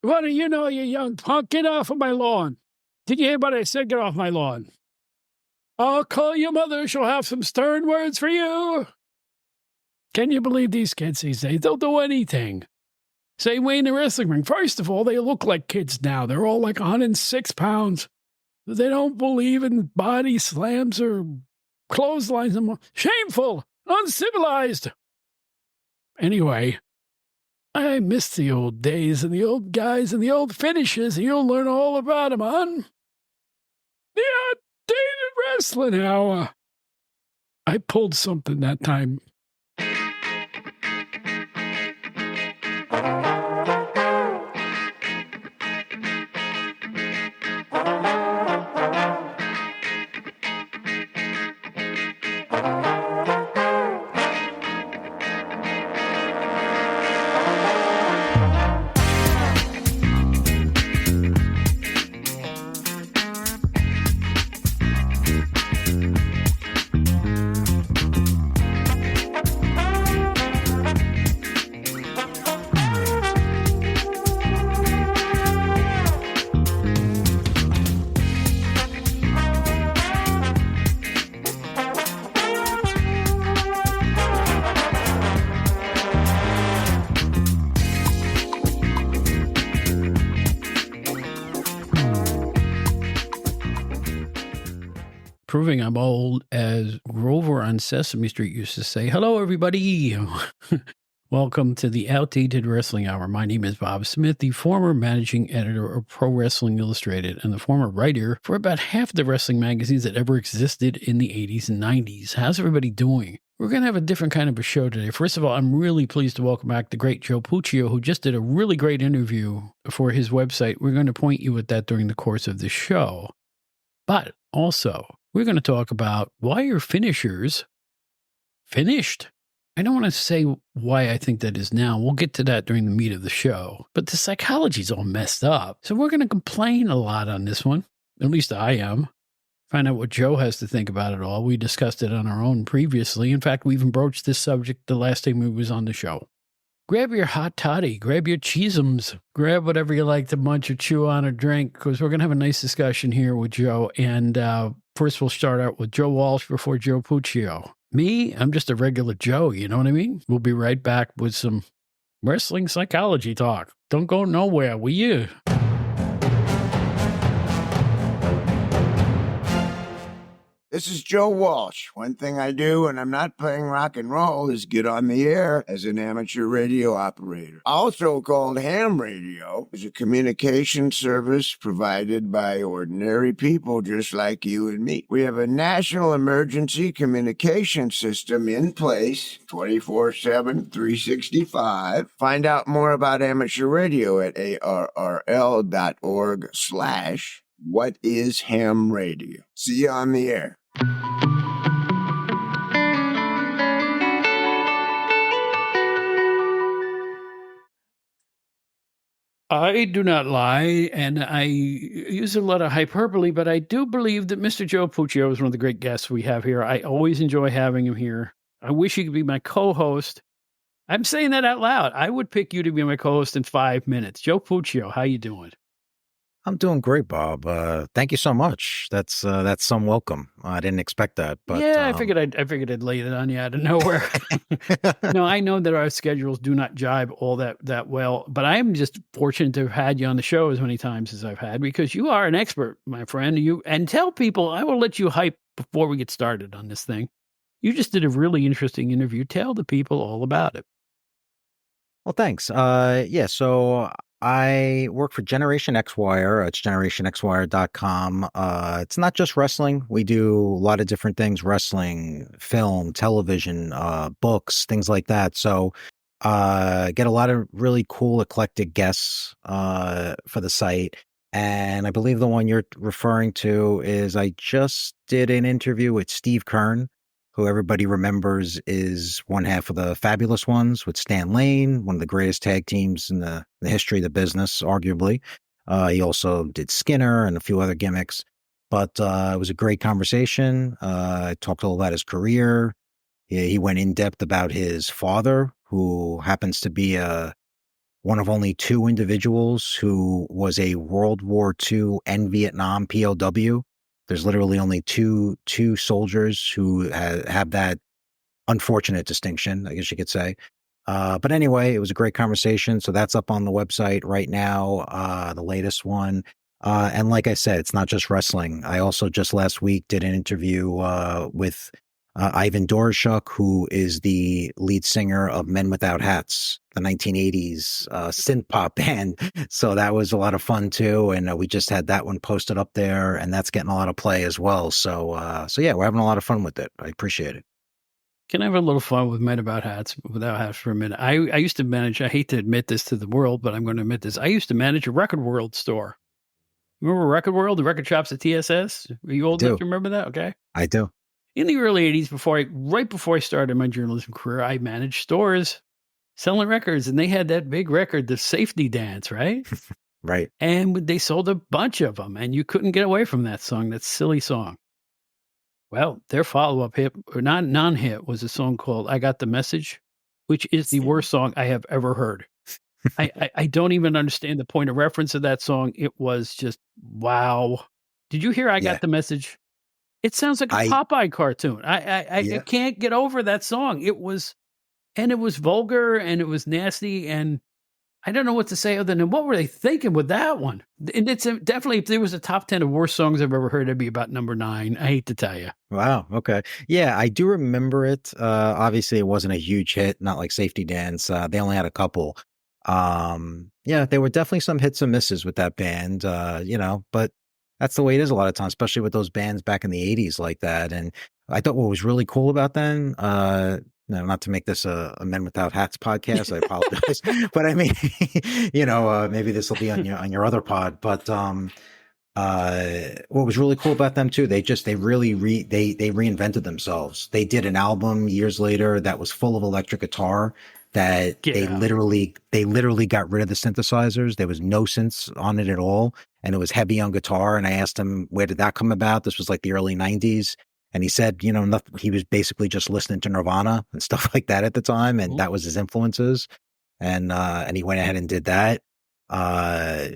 What do you know, you young punk? Get off of my lawn. Did you hear what I said? Get off my lawn. I'll call your mother. She'll have some stern words for you. Can you believe these kids these days? They'll do anything. Same way in the wrestling ring. First of all, they look like kids now. They're all like 106 pounds. They don't believe in body slams or clotheslines anymore. Shameful. Uncivilized. Anyway, I miss the old days and the old guys and the old finishes, and you'll learn all about them on the Outdated Wrestling Hour. I pulled something that time. Proving I'm old, as Grover on Sesame Street used to say. Hello, everybody. Welcome to the Outdated Wrestling Hour. My name is Bob Smith, the former managing editor of Pro Wrestling Illustrated and the former writer for about half the wrestling magazines that ever existed in the 80s and 90s. How's everybody doing? We're going to have a different kind of a show today. First of all, I'm really pleased to welcome back the great Joe Puccio, who just did a really great interview for his website. We're going to point you at that during the course of the show. But also, we're going to talk about why are finishers finished. I don't want to say why I think that is now. We'll get to that during the meat of the show. But the psychology's all messed up. So we're going to complain a lot on this one. At least I am. Find out what Joe has to think about it all. We discussed it on our own previously. In fact, we even broached this subject the last time we was on the show. Grab your hot toddy, grab your cheesums, grab whatever you like to munch or chew on or drink, because we're going to have a nice discussion here with Joe. And first we'll start out with Joe Walsh before Joe Puccio. Me, I'm just a regular Joe, you know what I mean? We'll be right back with some wrestling psychology talk. Don't go nowhere, will you? This is Joe Walsh. One thing I do when I'm not playing rock and roll is get on the air as an amateur radio operator. Also called ham radio, is a communication service provided by ordinary people just like you and me. We have a national emergency communication system in place 24/7, 365. Find out more about amateur radio at arrl.org/whatishamradio. See you on the air. I do not lie, and I use a lot of hyperbole, but I do believe that Mr. Joe Puccio is one of the great guests we have here. I always enjoy having him here. I wish he could be my co-host. I'm saying that out loud. I would pick you to be my co-host in 5 minutes. Joe Puccio, how you doing? I'm doing great, Bob. Thank you so much. That's some welcome. I didn't expect that, but yeah, I figured I'd lay it on you out of nowhere. No, I know that our schedules do not jibe all that well, but I am just fortunate to have had you on the show as many times as I've had, because you are an expert, my friend. And tell people, I will let you hype before we get started on this thing. You just did a really interesting interview. Tell the people all about it. Well, thanks. So I work for Generation XWire. It's generationxwire.com. It's not just wrestling. We do a lot of different things: wrestling, film, television, books, things like that. So get a lot of really cool, eclectic guests for the site. And I believe the one you're referring to is I just did an interview with Steve Kern, who everybody remembers is one half of the Fabulous Ones with Stan Lane, one of the greatest tag teams in the history of the business, arguably. He also did Skinner and a few other gimmicks. But it was a great conversation. I talked all about his career. He went in depth about his father, who happens to be a one of only two individuals who was a World War II and Vietnam POW. There's literally only two soldiers who have that unfortunate distinction, I guess you could say. But anyway, it was a great conversation. So that's up on the website right now, the latest one. And like I said, it's not just wrestling. I also just last week did an interview with Ivan Doroshuk, who is the lead singer of Men Without Hats, the 1980s synth pop band. So that was a lot of fun too. And we just had that one posted up there, and that's getting a lot of play as well. So yeah, we're having a lot of fun with it. I appreciate it. Can I have a little fun with Men Without Hats for a minute? I used to manage, I hate to admit this to the world, but I'm going to admit this. I used to manage a Record World store. Remember Record World, the record shops at TSS? Are you I old enough do. to remember that? Okay. I do. In the early 80s, right before I started my journalism career, I managed stores selling records, and they had that big record, The Safety Dance, right? Right. And they sold a bunch of them, and you couldn't get away from that song, that silly song. Well, their follow-up hit, or non-hit, was a song called I Got the Message, which is the worst song I have ever heard. I don't even understand the point of reference of that song. It was just, wow. Did you hear I Yeah. Got the Message? It sounds like a I Popeye cartoon. I Yeah. can't get over that song. It was vulgar, and it was nasty, and I don't know what to say other than what were they thinking with that one? And it's definitely, if there was a top 10 of worst songs I've ever heard, it'd be about number 9. I hate to tell you. Wow. Okay. Yeah, I do remember it. Obviously, it wasn't a huge hit, not like Safety Dance. They only had a couple. Yeah, there were definitely some hits and misses with that band. But that's the way it is a lot of times, especially with those bands back in the 80s like that. And I thought what was really cool about them, no, not to make this a Men Without Hats podcast, I apologize. But I mean, maybe this will be on your other pod. But what was really cool about them too, they really they reinvented themselves. They did an album years later that was full of electric guitar that Get they out. literally got rid of the synthesizers. There was no synths on it at all, and it was heavy on guitar. And I asked him, where did that come about? This was like the early 90s. And he said, nothing, he was basically just listening to Nirvana and stuff like that at the time, and that was his influences. And he went ahead and did that.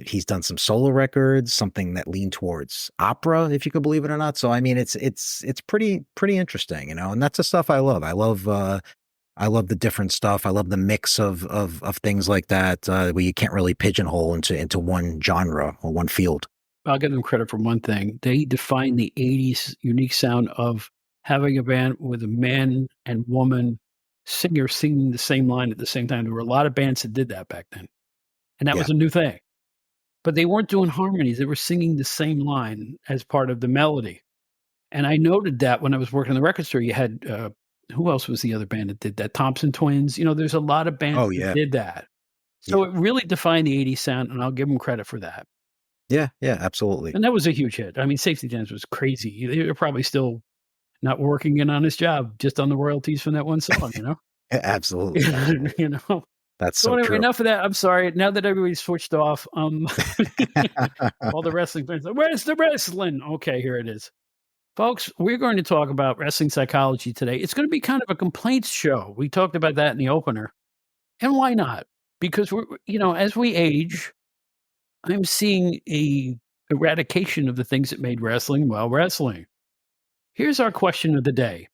He's done some solo records, something that leaned towards opera, if you could believe it or not. So I mean, it's pretty interesting, and that's the stuff I love. I love the different stuff. I love the mix of things like that, where you can't really pigeonhole into one genre or one field. I'll give them credit for one thing. They defined the 80s unique sound of having a band with a man and woman singer singing the same line at the same time. There were a lot of bands that did that back then, and that was a new thing. But they weren't doing harmonies. They were singing the same line as part of the melody. And I noted that when I was working in the record store. You had, who else was the other band that did that? Thompson Twins. There's a lot of bands that did that. So it really defined the 80s sound, and I'll give them credit for that. Yeah, absolutely. And that was a huge hit. I mean, Safety Dance was crazy. They're probably still not working an honest job just on the royalties from that one song, Absolutely. That's so anyway, true. enough of that. I'm sorry. Now that everybody's switched off, all the wrestling fans, where's the wrestling? Okay, here it is. Folks, we're going to talk about wrestling psychology today. It's going to be kind of a complaints show. We talked about that in the opener. And why not? Because as we age, I'm seeing a eradication of the things that made wrestling wrestling. Here's our question of the day,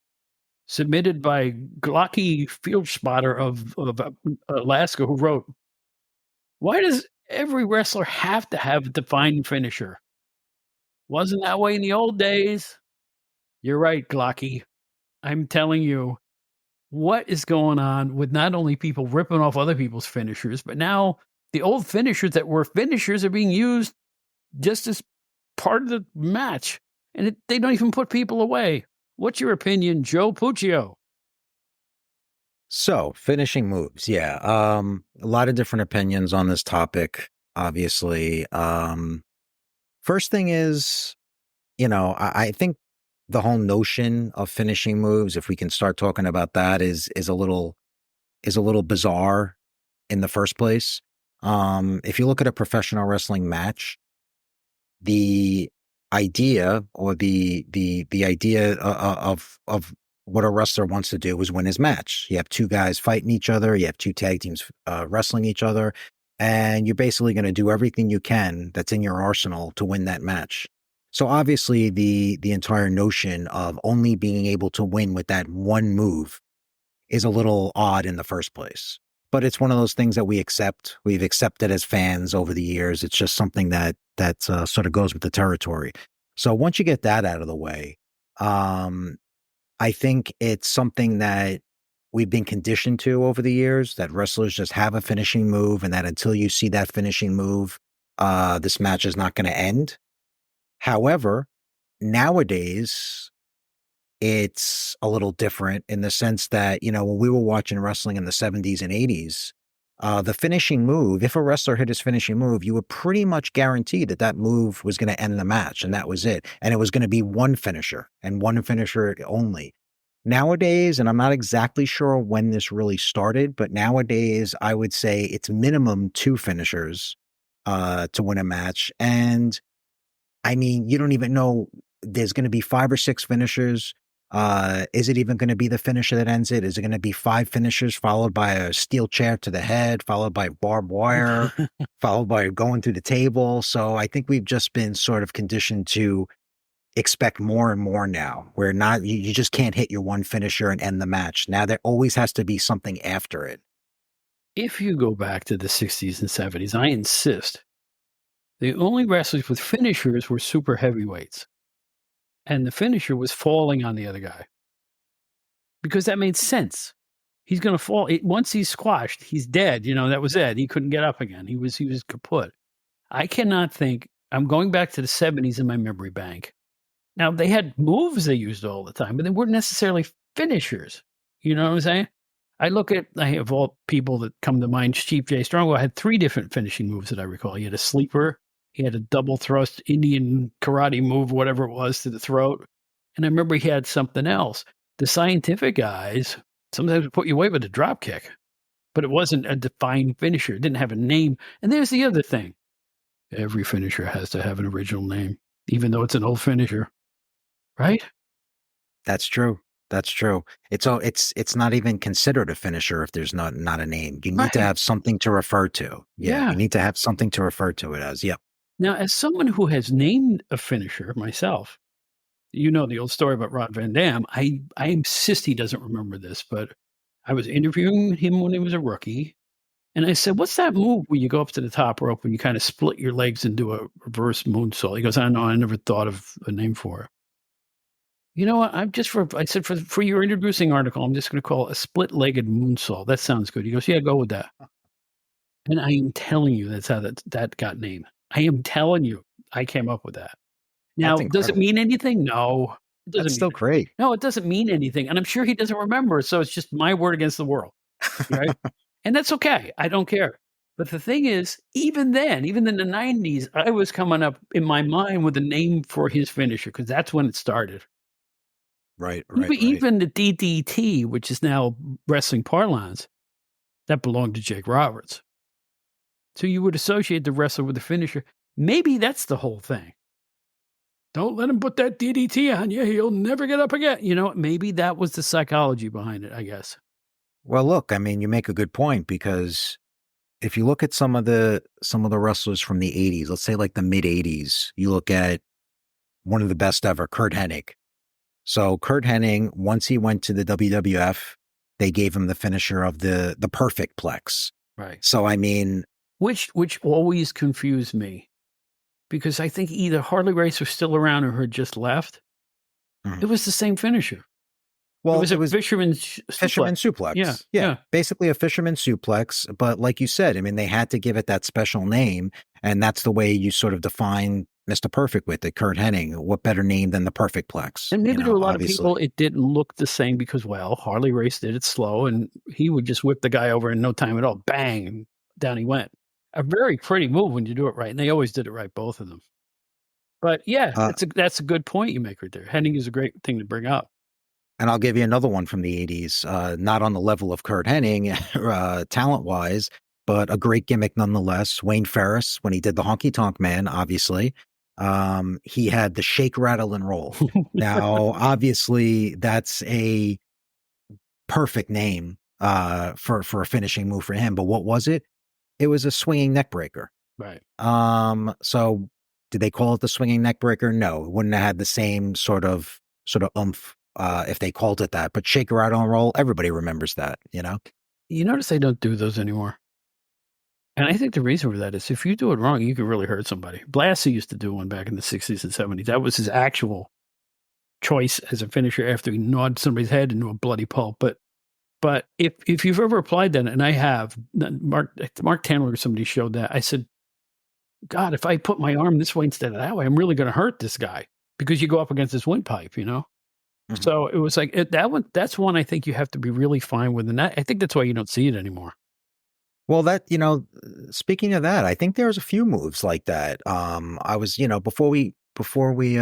submitted by Glocky Field Spotter of Alaska, who wrote, why does every wrestler have to have a defined finisher? Wasn't that way in the old days. You're right, Glocky. I'm telling you, what is going on with not only people ripping off other people's finishers, but now the old finishers that were finishers are being used just as part of the match, and they don't even put people away. What's your opinion, Joe Puccio? So, finishing moves. Yeah. A lot of different opinions on this topic, obviously. First thing is, I think the whole notion of finishing moves, if we can start talking about that, is a little bizarre in the first place. If you look at a professional wrestling match, the idea or the idea of what a wrestler wants to do is win his match. You have two guys fighting each other. You have two tag teams wrestling each other. and you're basically going to do everything you can that's in your arsenal to win that match. So obviously the entire notion of only being able to win with that one move is a little odd in the first place. But it's one of those things that we accept. We've accepted as fans over the years. It's just something that sort of goes with the territory. So once you get that out of the way, I think it's something that we've been conditioned to over the years, that wrestlers just have a finishing move, and that until you see that finishing move, this match is not going to end. However, nowadays, it's a little different in the sense that, when we were watching wrestling in the 70s and 80s, the finishing move, if a wrestler hit his finishing move, you were pretty much guaranteed that that move was going to end the match, and that was it. And it was going to be one finisher and one finisher only. Nowadays, and I'm not exactly sure when this really started, but nowadays I would say it's minimum two finishers to win a match. And I mean, you don't even know, there's going to be 5 or 6 finishers. Is it even going to be the finisher that ends it? Is it going to be 5 finishers followed by a steel chair to the head, followed by barbed wire, followed by going through the table? So I think we've just been sort of conditioned to expect more and more now, where not you just can't hit your one finisher and end the match. Now there always has to be something after it. If you go back to the 60s and 70s, I insist, the only wrestlers with finishers were super heavyweights. And the finisher was falling on the other guy. Because that made sense. He's going to fall. Once he's squashed, he's dead. That was it. He couldn't get up again. He was kaput. I cannot think. I'm going back to the 70s in my memory bank. Now, they had moves they used all the time, but they weren't necessarily finishers. You know what I'm saying? I have all people that come to mind, Chief J. Strongbow had 3 different finishing moves that I recall. He had a sleeper, he had a double thrust Indian karate move, whatever it was, to the throat. And I remember he had something else. The scientific guys sometimes would put you away with a drop kick, but it wasn't a defined finisher. It didn't have a name. And there's the other thing. Every finisher has to have an original name, even though it's an old finisher. Right? That's true. That's true. It's not even considered a finisher if there's not a name. You need to have something to refer to. Yeah. You need to have something to refer to it as. Yep. Now, as someone who has named a finisher myself, the old story about Rod Van Dam. I insist he doesn't remember this, but I was interviewing him when he was a rookie, and I said, "What's that move where you go up to the top rope and you kind of split your legs and do a reverse moonsault?" He goes, "I know. I never thought of a name for it." You know what? I said, for your introducing article, I'm just going to call it a split-legged moonsault. That sounds good. He goes, "Yeah, go with that." And I am telling you, that's how that got named. I am telling you, I came up with that. Now, does it mean anything? No. It doesn't. That's still great. No, it doesn't mean anything. And I'm sure he doesn't remember. So it's just my word against the world. Right? And that's okay. I don't care. But the thing is, even then, even in the 90s, I was coming up in my mind with a name for his finisher because that's when it started. Right. Even the DDT, which is now wrestling parlance, that belonged to Jake Roberts. So you would associate the wrestler with the finisher. Maybe that's the whole thing. Don't let him put that DDT on you. He'll never get up again. Maybe that was the psychology behind it, I guess. Well, look, I mean, you make a good point because if you look at some of the wrestlers from the 80s, let's say like the mid 80s, you look at one of the best ever, Curt Hennig. So Curt Hennig, once he went to the WWF, they gave him the finisher of the perfect plex. Right. So, I mean, which always confused me because I think either Harley Race was still around or had just left. Mm-hmm. It was the same finisher. Well, it was fisherman suplex. Yeah. Basically a fisherman suplex. But like you said, I mean, they had to give it that special name. And that's the way you sort of define Mr. Perfect with it, Curt Hennig. What better name than the perfect plex? And maybe to a lot of people, it didn't look the same because, well, Harley Race did it slow and he would just whip the guy over in no time at all. Bang, and down he went. A very pretty move when you do it right. And they always did it right, both of them. But yeah, that's a good point you make right there. Hennig is a great thing to bring up. And I'll give you another one from the 80s, not on the level of Curt Hennig, talent-wise, but a great gimmick nonetheless. Wayne Ferris, when he did the Honky Tonk Man, obviously, he had the shake, rattle, and roll. Now, obviously, that's a perfect name for a finishing move for him. But what was it? it was a swinging neck breaker. Right. So did they call it the swinging neck breaker? No, it wouldn't have had the same sort of oomph if they called it that. But shake, rattle, and roll, everybody remembers that, you know? You notice they don't do those anymore. And I think the reason for that is if you do it wrong, you could really hurt somebody. Blassie used to do one back in the 60s and 70s. That was his actual choice as a finisher after he gnawed somebody's head into a bloody pulp. But if you've ever applied that, and I have, Mark Tandler or somebody showed that, I said, God, if I put my arm this way instead of that way, I'm really going to hurt this guy because you go up against this windpipe, you know? Mhm. So it was like that's one I think you have to be really fine with. And I think that's why you don't see it anymore. Well, speaking of that, I think there's a few moves like that. I was, before we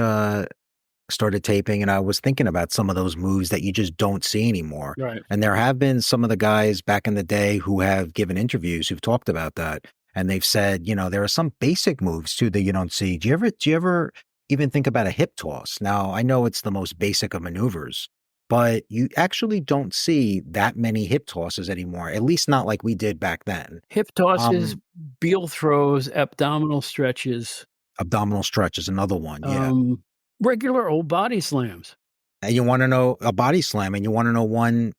started taping, and I was thinking about some of those moves that you just don't see anymore. Right. And there have been some of the guys back in the day who have given interviews who've talked about that. And they've said, there are some basic moves too that you don't see. Do you ever even think about a hip toss? Now, I know it's the most basic of maneuvers, but you actually don't see that many hip tosses anymore, at least not like we did back then. Hip tosses, Beal throws, abdominal stretches. Abdominal stretch is another one, yeah. Regular old body slams. And you want to know a body slam, and you want to know one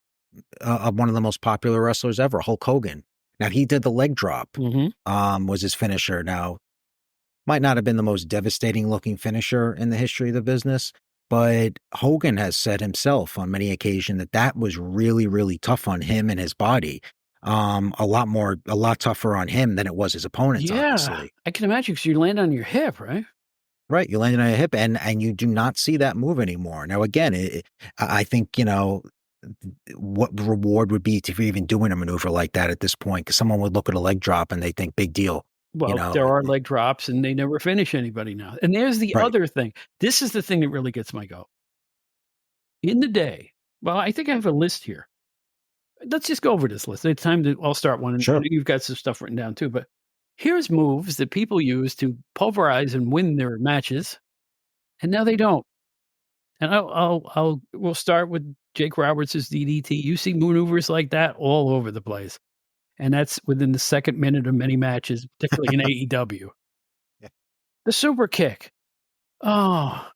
of the most popular wrestlers ever, Hulk Hogan. Now, he did the leg drop, was his finisher. Now, might not have been the most devastating looking finisher in the history of the business, but Hogan has said himself on many occasions that was really, really tough on him and his body. A lot tougher on him than it was his opponents, obviously. I can imagine because you land on your hip, right? Right, you landed on your hip, and you do not see that move anymore. Now, again, I think, what the reward would be for even doing a maneuver like that at this point, because someone would look at a leg drop and they think, big deal. Well, there are leg drops, and they never finish anybody now. And there's the other thing. This is the thing that really gets my goat. In the day, well, I think I have a list here. Let's just go over this list. It's time I'll start one. And Sure. You've got some stuff written down too, but here's moves that people use to pulverize and win their matches, and now they don't. And we'll start with Jake Roberts' DDT. You see maneuvers like that all over the place, and that's within the second minute of many matches, particularly in AEW. Yeah. The super kick. Oh,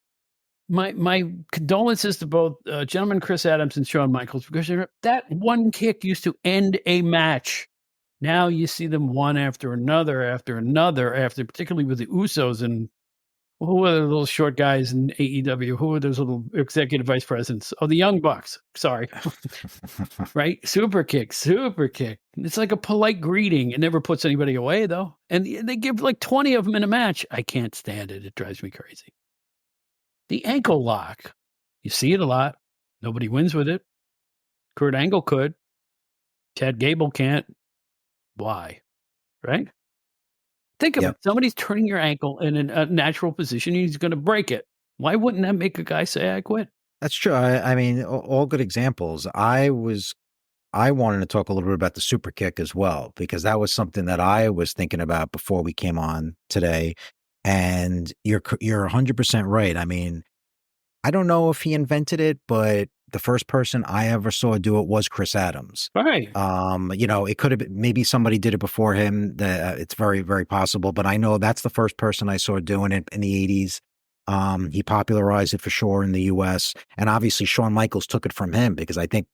my condolences to both gentlemen Chris Adams and Shawn Michaels, because that one kick used to end a match. Now you see them one after another, particularly with the Usos and who are the little short guys in AEW? Who are those little executive vice presidents? Oh, the Young Bucks. Sorry. Right? Super kick. It's like a polite greeting. It never puts anybody away, though. And they give like 20 of them in a match. I can't stand it. It drives me crazy. The ankle lock. You see it a lot. Nobody wins with it. Kurt Angle could. Chad Gable can't. Why? Right? Think of it. Somebody's turning your ankle in a natural position. He's going to break it. Why wouldn't that make a guy say, I quit? That's true. I mean, all good examples. I wanted to talk a little bit about the super kick as well, because that was something that I was thinking about before we came on today. And you're 100% right. I mean, I don't know if he invented it, but the first person I ever saw do it was Chris Adams. Right. It could have been, maybe somebody did it before him. It's very, very possible, but I know that's the first person I saw doing it in the 80s. He popularized it for sure in the US, and obviously Shawn Michaels took it from him, because I think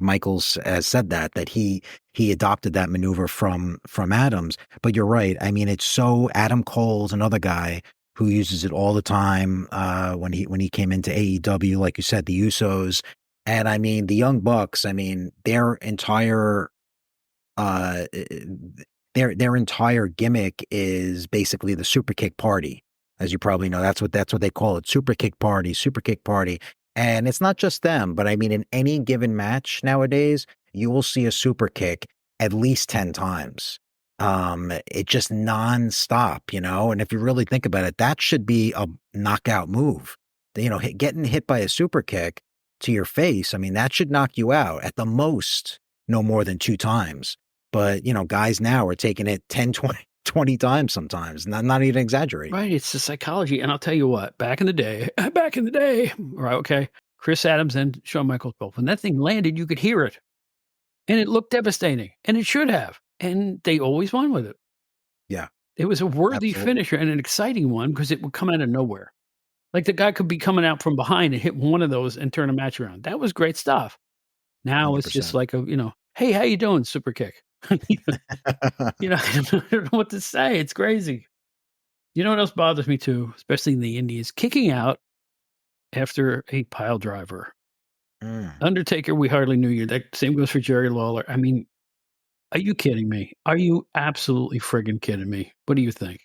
Michaels has said that he adopted that maneuver from Adams. But you're right. I mean, it's so Adam Cole's another guy who uses it all the time when he came into AEW, like you said, the Usos. And I mean, the Young Bucks, I mean, their entire gimmick is basically the super kick party. As you probably know, that's what they call it. Super kick party. And it's not just them, but I mean, in any given match nowadays, you will see a super kick at least 10 times. It just nonstop, and if you really think about it, that should be a knockout move. Getting hit by a super kick to your face, I mean, that should knock you out at the most, no more than 2 times. But, guys now are taking it 10, 20 times sometimes, not even exaggerating. Right. It's the psychology. And I'll tell you what, back in the day, right, okay, Chris Adams and Shawn Michaels both, when that thing landed, you could hear it. And it looked devastating. And it should have. and they always won with it. Yeah, It was a worthy absolutely. finisher and an exciting one because it would come out of nowhere. Like, the guy could be coming out from behind and hit one of those and turn a match around. That was great stuff. Now it's just 100%. like "Hey, how you doing, super kick?" I don't know what to say. It's crazy. You know what else bothers me too, especially in the Indies? Kicking out after a pile driver. Mm. Undertaker, we hardly knew you. That same goes for Jerry Lawler. I mean, are you kidding me? Are you absolutely friggin' kidding me? What do you think?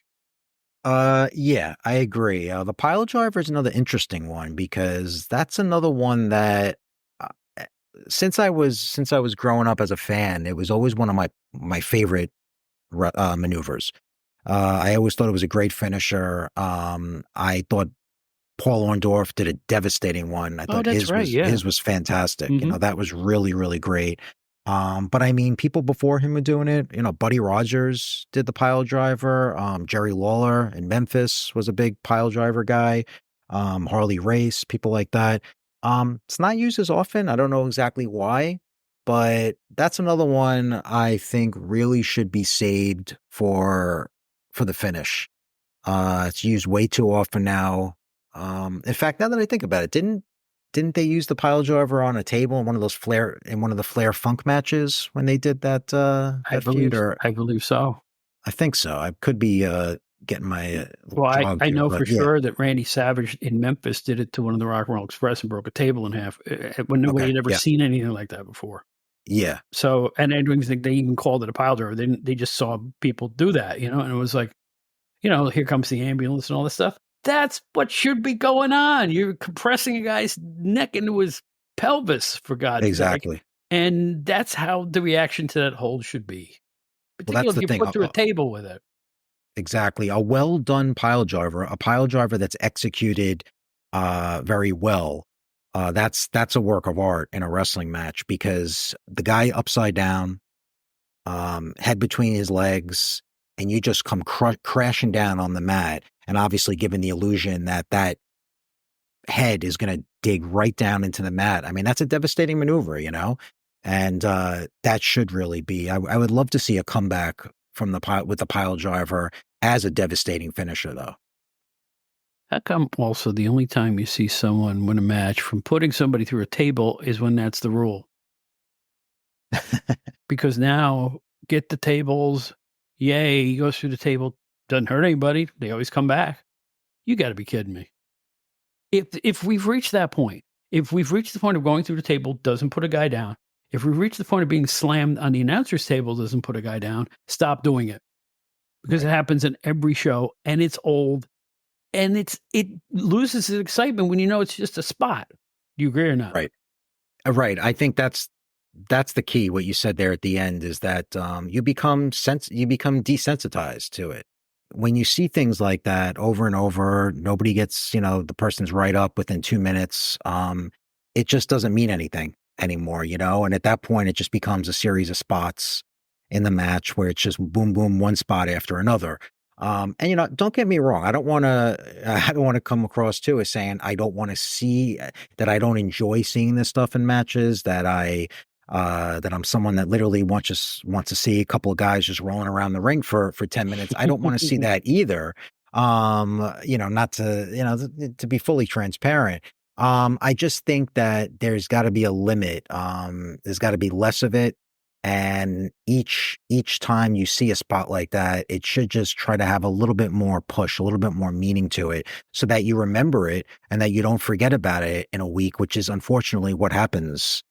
Yeah, I agree. The pile driver is another interesting one because that's another one that uh, eh, since I was growing up as a fan, it was always one of my favorite maneuvers. I always thought it was a great finisher. I thought Paul Orndorff did a devastating one. I Oh, thought that's his right. was Yeah. his was fantastic. Mhm. That was really, really great. But I mean, people before him were doing it. Buddy Rogers did the pile driver. Jerry Lawler in Memphis was a big pile driver guy. Harley Race, people like that. It's not used as often. I don't know exactly why, but that's another one I think really should be saved for the finish. It's used way too often now. In fact, now that I think about it, didn't they use the pile driver on a table in one of the Flair Funk matches when they did that feud? Or I believe so. I think so. I could be getting my Well, jogged I here, know but for yeah. sure that Randy Savage in Memphis did it to one of the Rock and Roll Express and broke a table in half, when nobody Okay. had ever Yeah. seen anything like that before. Yeah. So, and I don't think they even called it a pile driver. They just saw people do that, and it was like, here comes the ambulance and all this stuff. That's what should be going on. You're compressing a guy's neck into his pelvis, for God's sake. Exactly. And that's how the reaction to that hold should be, Well, that's particularly if the you thing. put through a table with it. Exactly. A well done pile driver, a pile driver that's executed very well. That's a work of art in a wrestling match because the guy upside down, head between his legs, and you just come crashing down on the mat. And obviously, given the illusion that that head is going to dig right down into the mat. I mean, that's a devastating maneuver. And that should really be. I would love to see a comeback from the pile with the pile driver as a devastating finisher, though. How come also the only time you see someone win a match from putting somebody through a table is when that's the rule? Because now, get the tables, yay, he goes through the table, doesn't hurt anybody, they always come back. You gotta be kidding me. If we've reached that point, if we've reached the point of going through the table, doesn't put a guy down, if we've reached the point of being slammed on the announcer's table, doesn't put a guy down, stop doing it. Because Right. it happens in every show, and it's old, and it loses its excitement when you know it's just a spot. Do you agree or not? Right. Right. I think that's the key. What you said there at the end is that you become desensitized to it. When you see things like that over and over, nobody gets, the person's right up within 2 minutes. It just doesn't mean anything anymore. And at that point, it just becomes a series of spots in the match where it's just boom, boom, one spot after another. And don't get me wrong. I don't want to. I don't want to come across too as saying I don't want to see that. I don't enjoy seeing this stuff in matches. That I'm someone that literally wants to see a couple of guys just rolling around the ring for 10 minutes. I don't want to see that either. Not to to be fully transparent. I just think that there's got to be a limit. There's got to be less of it. And each time you see a spot like that, it should just try to have a little bit more push, a little bit more meaning to it so that you remember it and that you don't forget about it in a week, which is unfortunately what happens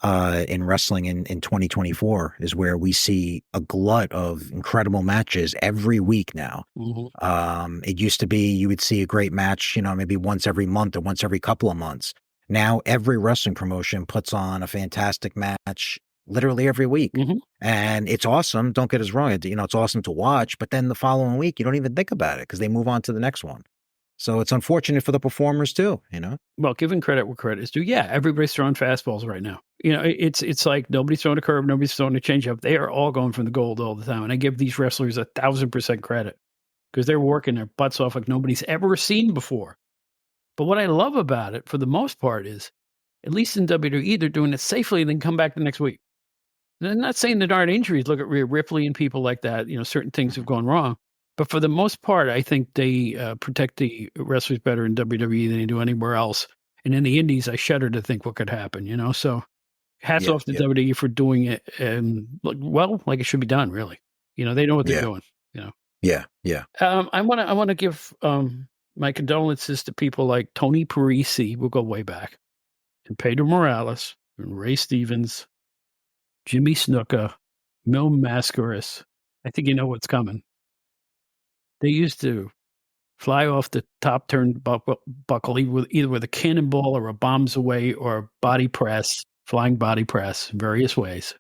in wrestling in 2024 is where we see a glut of incredible matches every week now. Mhm. It used to be you would see a great match, maybe once every month or once every couple of months. Now every wrestling promotion puts on a fantastic match literally every week. Mhm. And it's awesome. Don't get us wrong. It's awesome to watch, but then the following week, you don't even think about it because they move on to the next one. So it's unfortunate for the performers too. Well, giving credit where credit is due. Yeah, everybody's throwing fastballs right now. It's like nobody's throwing a curve, nobody's throwing a changeup. They are all going for the gold all the time, and I give these wrestlers 1,000% credit because they're working their butts off like nobody's ever seen before. But what I love about it, for the most part, is at least in WWE, they're doing it safely and then come back the next week. I'm not saying there aren't injuries. Look at Rhea Ripley and people like that. Certain things have gone wrong. But for the most part, I think they protect the wrestlers better in WWE than they do anywhere else. And in the Indies, I shudder to think what could happen. So hats Yeah, off to yeah, WWE for doing it like it should be done, really. They know what they're yeah, doing. yeah, yeah. I want to give my condolences to people like Tony Parisi, we'll go way back, and Pedro Morales, and Ray Stevens, Jimmy Snuka, Mil Mascaris. I think you know what's coming. They used to fly off the top turnbuckle either with a cannonball or a bombs away or a body press, flying body press, various ways.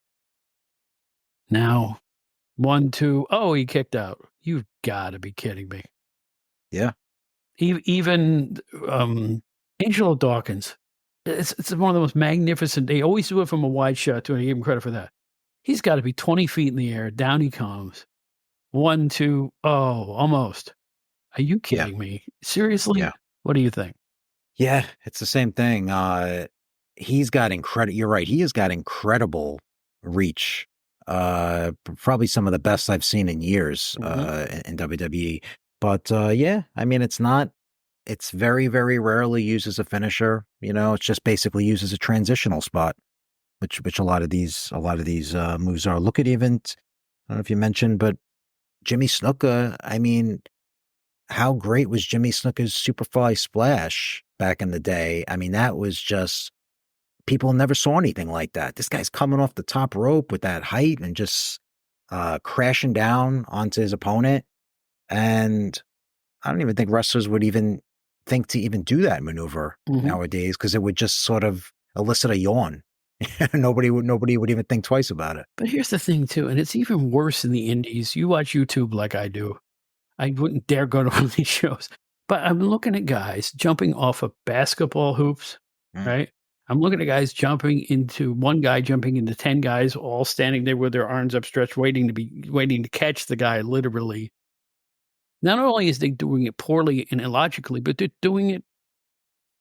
Now, 1, 2, oh, he kicked out. You've got to be kidding me. Yeah. Even Angelo Dawkins, it's one of the most magnificent. They always do it from a wide shot, too, and I give him credit for that. He's got to be 20 feet in the air. Down he comes. 1, 2, oh, almost. Are you kidding me? Seriously? Yeah. What do you think? Yeah, it's the same thing. He's got incredible. You're right. He has got incredible reach. Probably some of the best I've seen in years in WWE. But yeah, I mean, it's very, very rarely used as a finisher. It's just basically used as a transitional spot, which a lot of these moves are. Look at even, I don't know if you mentioned, but Jimmy Snuka. I mean, how great was Jimmy Snuka's Superfly Splash back in the day? I mean, that was just, people never saw anything like that. This guy's coming off the top rope with that height and just crashing down onto his opponent. And I don't even think wrestlers would even think to even do that maneuver nowadays, because it would just sort of elicit a yawn. Nobody would even think twice about it. But here's the thing, too, and it's even worse in the indies. You watch YouTube like I do. I wouldn't dare go to one of these shows. But I'm looking at guys jumping off of basketball hoops, right? I'm looking at guys one guy jumping into 10 guys, all standing there with their arms upstretched, waiting to catch the guy, literally. Not only is they doing it poorly and illogically, but they're doing it,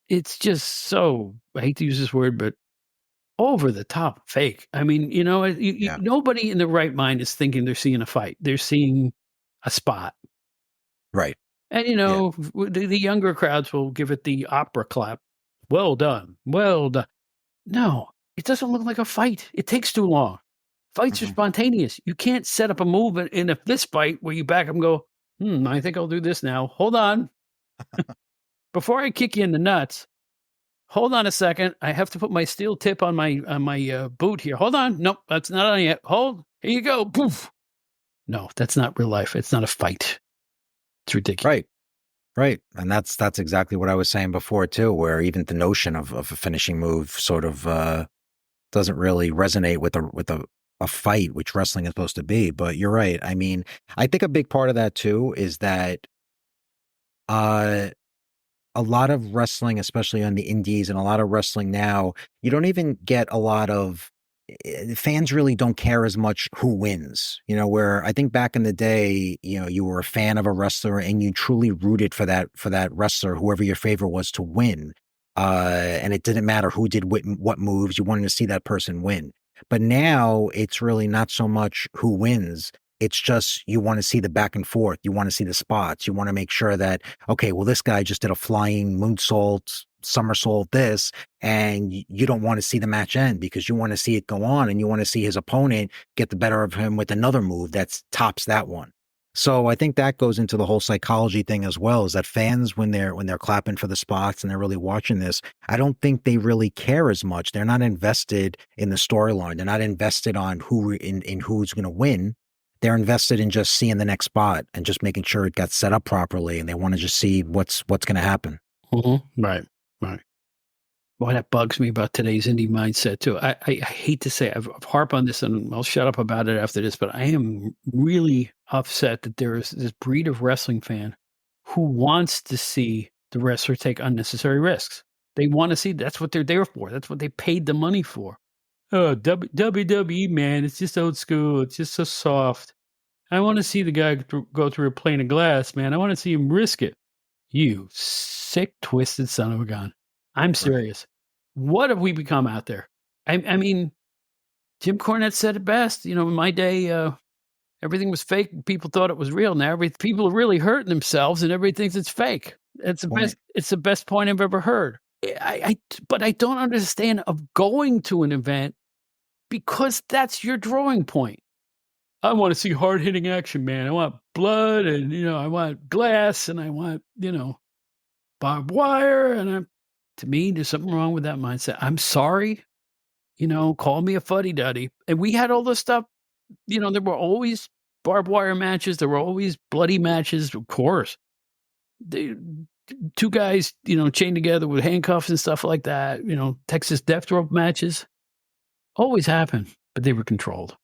it's just so, I hate to use this word, but over the top fake. I mean, nobody in their right mind is thinking they're seeing a fight. They're seeing a spot. Right. And, the younger crowds will give it the opera clap. Well done. Well done. No, it doesn't look like a fight. It takes too long. Fights are spontaneous. You can't set up a move in a fist fight where you back up and go, I think I'll do this now. Hold on. Before I kick you in the nuts, hold on a second. I have to put my steel tip on my boot here. Hold on. Nope, that's not on yet. Hold. Here you go. Poof. No, that's not real life. It's not a fight. It's ridiculous. Right. And that's exactly what I was saying before too, where even the notion of a finishing move sort of doesn't really resonate with a fight, which wrestling is supposed to be. But you're right. I mean, I think a big part of that too is that a lot of wrestling, especially on the indies and a lot of wrestling now, you don't even get a lot of fans really don't care as much who wins, where I think back in the day, you were a fan of a wrestler and you truly rooted for that wrestler, whoever your favorite was, to win. And it didn't matter who did what moves, you wanted to see that person win. But now it's really not so much who wins. It's just, you want to see the back and forth. You want to see the spots. You want to make sure that, okay, well, this guy just did a flying moonsault, somersault, this, and you don't want to see the match end because you want to see it go on and you want to see his opponent get the better of him with another move that tops that one. So I think that goes into the whole psychology thing as well, is that fans, when they're clapping for the spots and they're really watching this, I don't think they really care as much. They're not invested in the storyline. They're not invested on in who's going to win. They're invested in just seeing the next spot and just making sure it got set up properly, and they want to just see what's going to happen. Right. Boy, that bugs me about today's indie mindset too. I hate to say I've harped on this, and I'll shut up about it after this, but I am really upset that there is this breed of wrestling fan who wants to see the wrestler take unnecessary risks. They want to see, that's what they're there for. That's what they paid the money for. Oh, WWE, man, it's just old school. It's just so soft. I want to see the guy go through a pane of glass, man. I want to see him risk it. You sick, twisted son of a gun. I'm serious. What have we become out there? I mean, Jim Cornette said it best. In my day, everything was fake. People thought it was real. Now people are really hurting themselves, and everybody thinks it's fake. It's the best. It's the best point I've ever heard. But I don't understand of going to an event because that's your drawing point. I want to see hard hitting action, man. I want blood, and I want glass, and I want barbed wire, and to me, there's something wrong with that mindset. I'm sorry, call me a fuddy-duddy. And we had all this stuff, there were always barbed wire matches. There were always bloody matches, of course. Two guys, chained together with handcuffs and stuff like that, Texas death rope matches. Always happened, but they were controlled.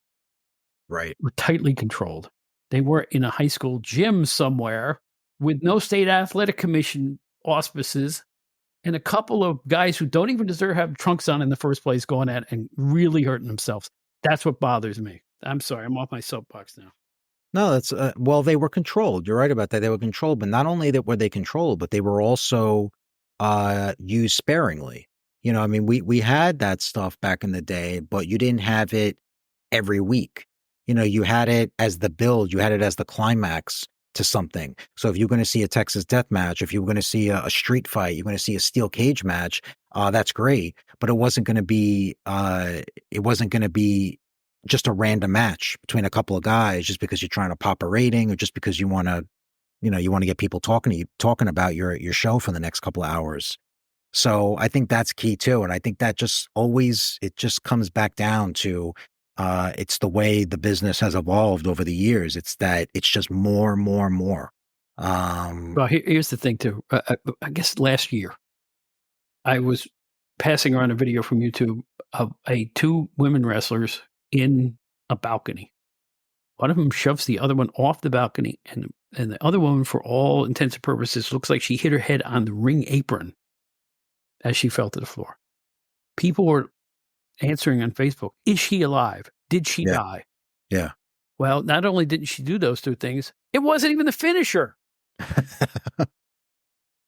Right. Were tightly controlled. They were in a high school gym somewhere with no state athletic commission auspices and a couple of guys who don't even deserve to have trunks on in the first place going at it and really hurting themselves. That's what bothers me. I'm sorry. I'm off my soapbox now. No, that's well, they were controlled. You're right about that. They were controlled, but not only that were they controlled, but they were also used sparingly. I mean, we had that stuff back in the day, but you didn't have it every week. You had it as the build, you had it as the climax to something. So if you're going to see a Texas death match, if you're going to see a street fight, you're going to see a steel cage match, that's great. But it wasn't going to be just a random match between a couple of guys just because you're trying to pop a rating or just because you want to get people talking about your show for the next couple of hours. So I think that's key too. And I think that it just comes back down to, it's the way the business has evolved over the years. It's that it's just more and more and more. Well, here's the thing too. I guess last year I was passing around a video from YouTube of two women wrestlers in a balcony. One of them shoves the other one off the balcony, and the other woman, for all intents and purposes, looks like she hit her head on the ring apron as she fell to the floor. People were answering on Facebook, is she alive? Did she die? Yeah. Well, not only didn't she do those two things, it wasn't even the finisher. The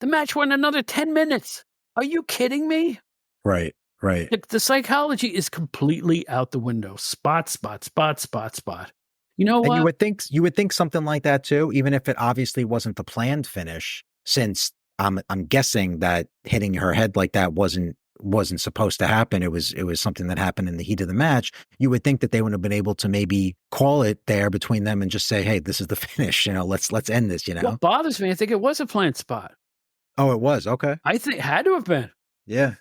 match went another 10 minutes. Are you kidding me? Right. The psychology is completely out the window. Spot. You know what? And you would think something like that too, even if it obviously wasn't the planned finish, since I'm guessing that hitting her head like that wasn't supposed to happen. It was something that happened in the heat of the match. You would think that they would have been able to maybe call it there between them and just say, "Hey, this is the finish. Let's end this." What bothers me, I think it was a planned spot. Oh, it was. Okay. I think it had to have been. Yeah.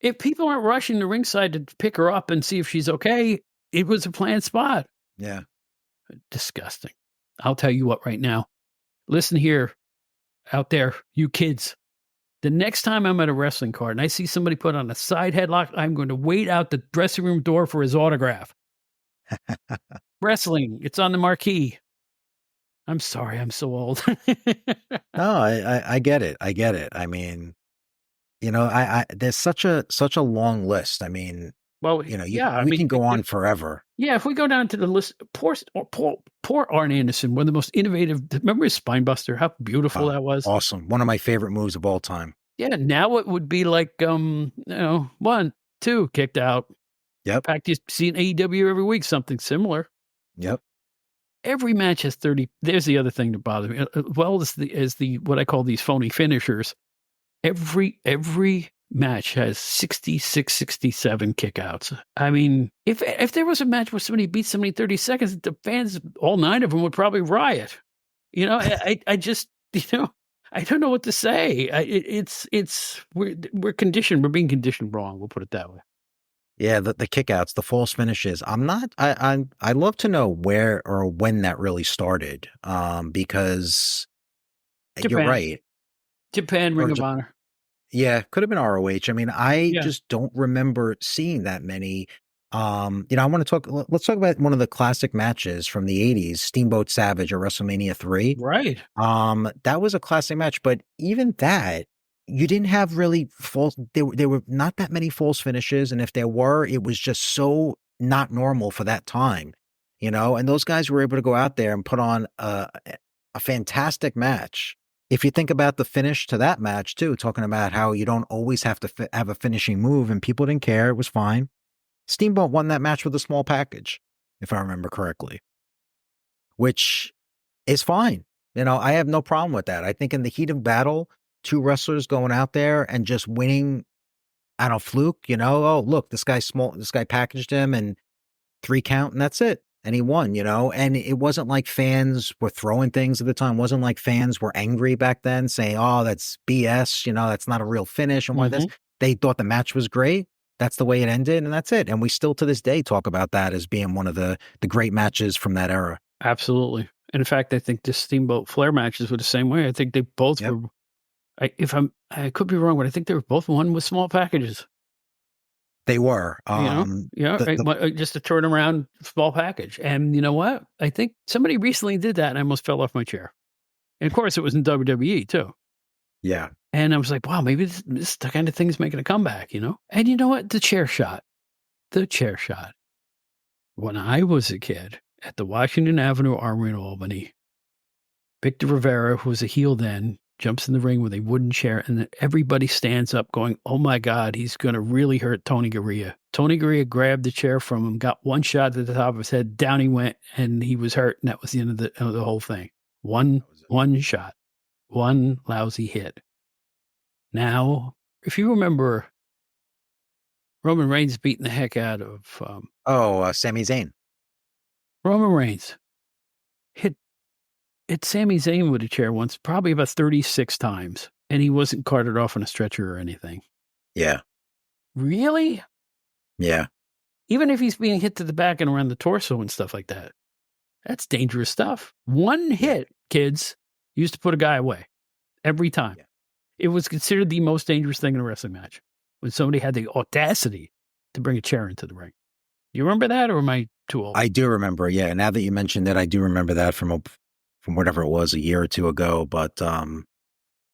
If people aren't rushing the ringside to pick her up and see if she's okay, it was a planned spot. Yeah. Disgusting. I'll tell you what right now. Listen here, out there, you kids. The next time I'm at a wrestling card and I see somebody put on a side headlock, I'm going to wait out the dressing room door for his autograph. Wrestling, it's on the marquee. I'm sorry, I'm so old. No, I get it. I mean, there's such a long list. I mean, well, we can go on forever. Yeah, if we go down to the list, poor Arn Anderson, one of the most innovative. Remember his spine buster? How beautiful that was. Awesome. One of my favorite moves of all time. Yeah, now it would be like 1, 2 kicked out. Yep. In fact, you see in AEW every week something similar. Yep. Every match has 30. There's the other thing that bothers me. Well, as the what I call these phony finishers. Every match has 66, 67 kickouts. I mean, if there was a match where somebody beat somebody in 30 seconds, the fans, all 9 of them, would probably riot. I just, I don't know what to say. We're conditioned. We're being conditioned wrong. We'll put it that way. Yeah, the kickouts, the false finishes. I love to know where or when that really started. Because Japan. You're right. Japan, Ring of Honor. Yeah, could have been ROH. I mean, I just don't remember seeing that many. Let's talk about one of the classic matches from the 80s, Steamboat Savage at WrestleMania 3. Right. That was a classic match, but even that, you didn't have really there were not that many false finishes, and if there were, it was just so not normal for that time, and those guys were able to go out there and put on a fantastic match. If you think about the finish to that match too, talking about how you don't always have to have a finishing move, and people didn't care, it was fine. Steamboat won that match with a small package, if I remember correctly, which is fine. I have no problem with that. I think in the heat of battle, two wrestlers going out there and just winning on a fluke, oh, look, this guy's small, this guy packaged him and 3 count and that's it. And he won, and it wasn't like fans were throwing things at the time. It wasn't like fans were angry back then saying, oh, that's BS, that's not a real finish and why this. They thought the match was great. That's the way it ended and that's it. And we still to this day talk about that as being one of the great matches from that era. Absolutely. And in fact, I think the Steamboat Flair matches were the same way. I think they both were, I could be wrong, but I think they were both won with small packages. They were. Just a turnaround small package. And you know what? I think somebody recently did that and I almost fell off my chair. And of course, it was in WWE too. Yeah. And I was like, wow, maybe this the kind of thing is making a comeback, And you know what? The chair shot. When I was a kid at the Washington Avenue Armory in Albany, Victor Rivera, who was a heel then, jumps in the ring with a wooden chair, and then everybody stands up going, oh my God, he's going to really hurt Tony Garea. Tony Garea grabbed the chair from him, got one shot at the top of his head, down he went, and he was hurt, and that was the end of the whole thing. One shot, one lousy hit. Now, if you remember Roman Reigns beating the heck out of... Sami Zayn. Roman Reigns hit Sami Zayn with a chair once, probably about 36 times, and he wasn't carted off on a stretcher or anything. Yeah. Really? Yeah. Even if he's being hit to the back and around the torso and stuff like that. That's dangerous stuff. One hit, kids, used to put a guy away every time. Yeah. It was considered the most dangerous thing in a wrestling match when somebody had the audacity to bring a chair into the ring. Do you remember that, or am I too old? I do remember, yeah. Now that you mentioned it, I do remember that from whatever it was, a year or two ago. But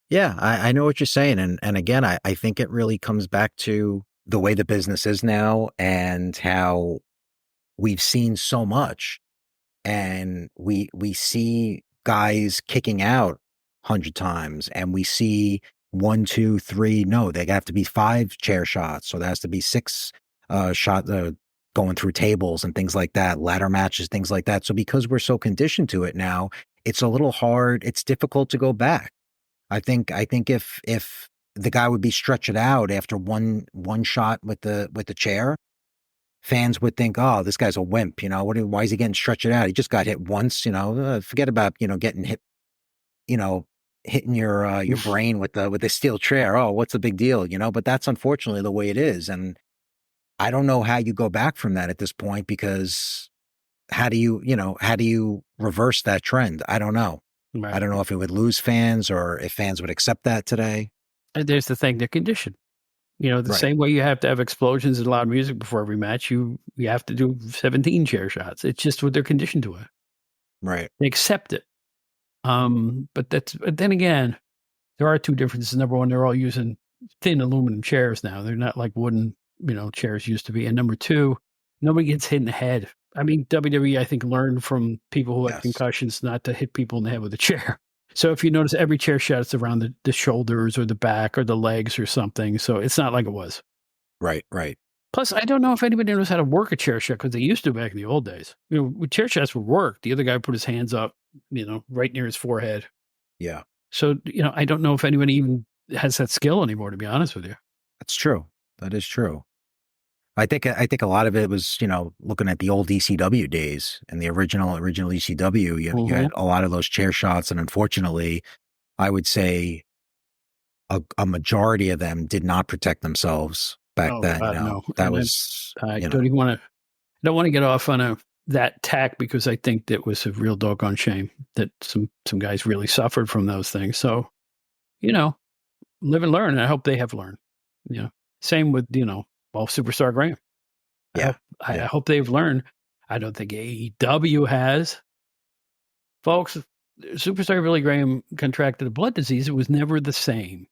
yeah, I know what you're saying. And again, I think it really comes back to the way the business is now and how we've seen so much. And we see guys kicking out 100 times, and we see 1, 2, 3. No, they have to be 5 chair shots. So there has to be 6 shot going through tables and things like that, ladder matches, things like that. So because we're so conditioned to it now, it's a little hard. It's difficult to go back. I think if the guy would be stretched out after one shot with the chair, fans would think, oh, this guy's a wimp. Why is he getting stretched out? He just got hit once. Forget about getting hit. Hitting your brain with the steel chair. Oh, what's the big deal? But that's unfortunately the way it is, and I don't know how you go back from that at this point, because how do you reverse that trend? I don't know. Right. I don't know if it would lose fans or if fans would accept that today. And there's the thing, they're conditioned. The same way you have to have explosions and loud music before every match, you have to do 17 chair shots. It's just what they're conditioned to it. Right. They accept it. But then again, there are two differences. Number one, they're all using thin aluminum chairs now. They're not like wooden, chairs used to be. And number two, nobody gets hit in the head. I mean, WWE, I think, learned from people who had concussions not to hit people in the head with a chair. So if you notice, every chair shot is around the shoulders or the back or the legs or something. So it's not like it was. Right. Plus, I don't know if anybody knows how to work a chair shot, because they used to back in the old days. When chair shots would work, the other guy would put his hands up, right near his forehead. Yeah. So, I don't know if anybody even has that skill anymore, to be honest with you. That's true. That is true. I think a lot of it was, looking at the old ECW days and the original ECW, you had a lot of those chair shots. And unfortunately, I would say a majority of them did not protect themselves back then. No. That was, I don't want to get off on that tack, because I think that was a real doggone shame that some guys really suffered from those things. So, live and learn. And I hope they have learned. Same with, Superstar Graham. I hope they've learned. I don't think AEW has. Folks, Superstar Billy Graham contracted a blood disease. It was never the same.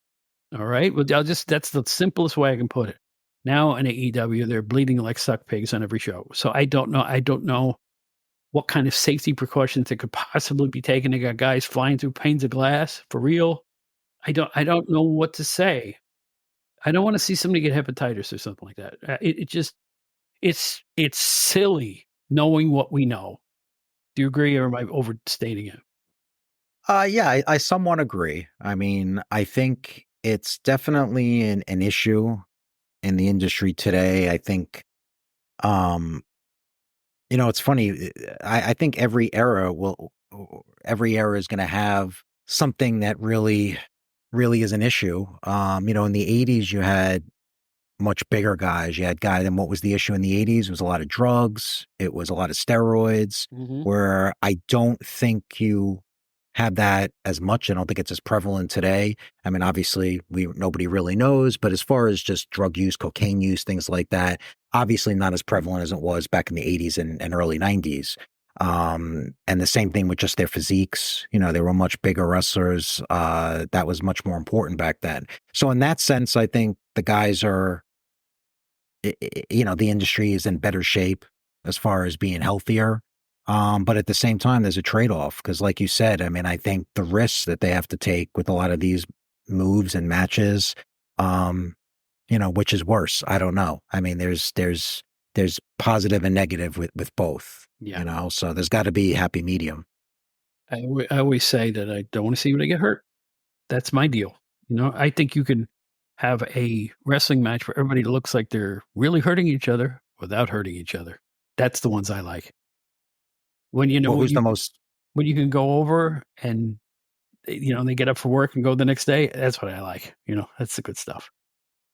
All right? Well, that's the simplest way I can put it. Now in AEW, they're bleeding like suck pigs on every show. So I don't know what kind of safety precautions that could possibly be taken. They got guys flying through panes of glass for real. I don't know what to say. I don't want to see somebody get hepatitis or something like that. It's silly knowing what we know. Do you agree, or am I overstating it? Yeah, I somewhat agree. I mean, I think it's definitely an issue in the industry today. I think, um, it's funny. I think every era is going to have something that really is an issue. In the 80s, you had much bigger guys. You had guys, and what was the issue in the 80s? It was a lot of drugs. It was a lot of steroids, Mm-hmm. where I don't think you have that as much. I don't think it's as prevalent today. I mean, obviously, nobody really knows, but as far as just drug use, cocaine use, things like that, obviously not as prevalent as it was back in the 80s and early 90s. And the same thing with just their physiques. They were much bigger wrestlers. That was much more important back then. So in that sense, I think the guys are, the industry is in better shape as far as being healthier. But at the same time, there's a trade-off because, like you said, I mean, I think the risks that they have to take with a lot of these moves and matches, which is worse? I don't know. I mean, there's positive and negative with both. Yeah. So there's got to be a happy medium. I always say that I don't want to see when I get hurt. That's my deal. I think you can have a wrestling match where everybody looks like they're really hurting each other without hurting each other. That's the ones I like. When Well, when who's you the most? when you can go over and they get up for work and go the next day. That's what I like. That's the good stuff.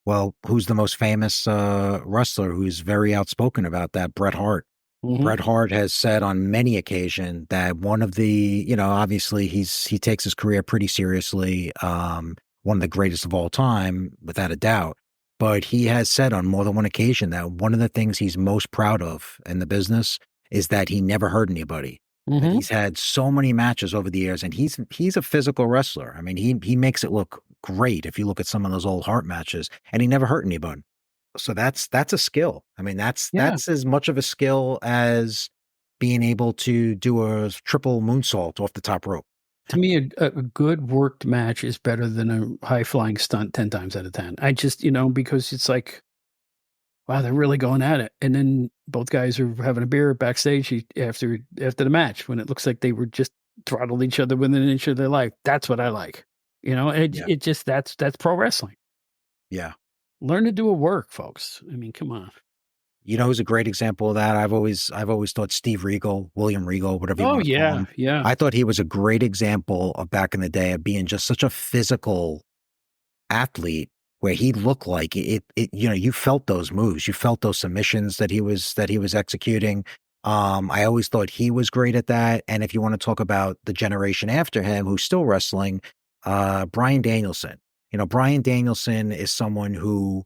Well, who's the most famous wrestler who's very outspoken about that? Bret Hart. Mm-hmm. Bret Hart has said on many occasions that one of the, obviously he takes his career pretty seriously, one of the greatest of all time, without a doubt. But he has said on more than one occasion that one of the things he's most proud of in the business is that he never hurt anybody. That Mm-hmm. he's had so many matches over the years, and he's a physical wrestler. I mean, he makes it look great if you look at some of those old Hart matches, and he never hurt anybody. So that's a skill. I mean, Yeah. that's as much of a skill as being able to do a triple moonsault off the top rope. To me, a good worked match is better than a high flying stunt 10 times out of 10. I just, because it's like, wow, they're really going at it. And then both guys are having a beer backstage after the match when it looks like they were just throttled each other within an inch of their life. That's what I like. Yeah, It just, that's pro wrestling. yeah. Learn to do a work, folks. I mean, come on. Who's a great example of that? I've always thought Steve Regal, William Regal, whatever you Oh, want to call yeah. him. Yeah. I thought he was a great example of back in the day of being just such a physical athlete where he looked like you felt those moves, you felt those submissions that he was executing. I always thought he was great at that. And if you want to talk about the generation after him who's still wrestling, Bryan Danielson. Bryan Danielson is someone who,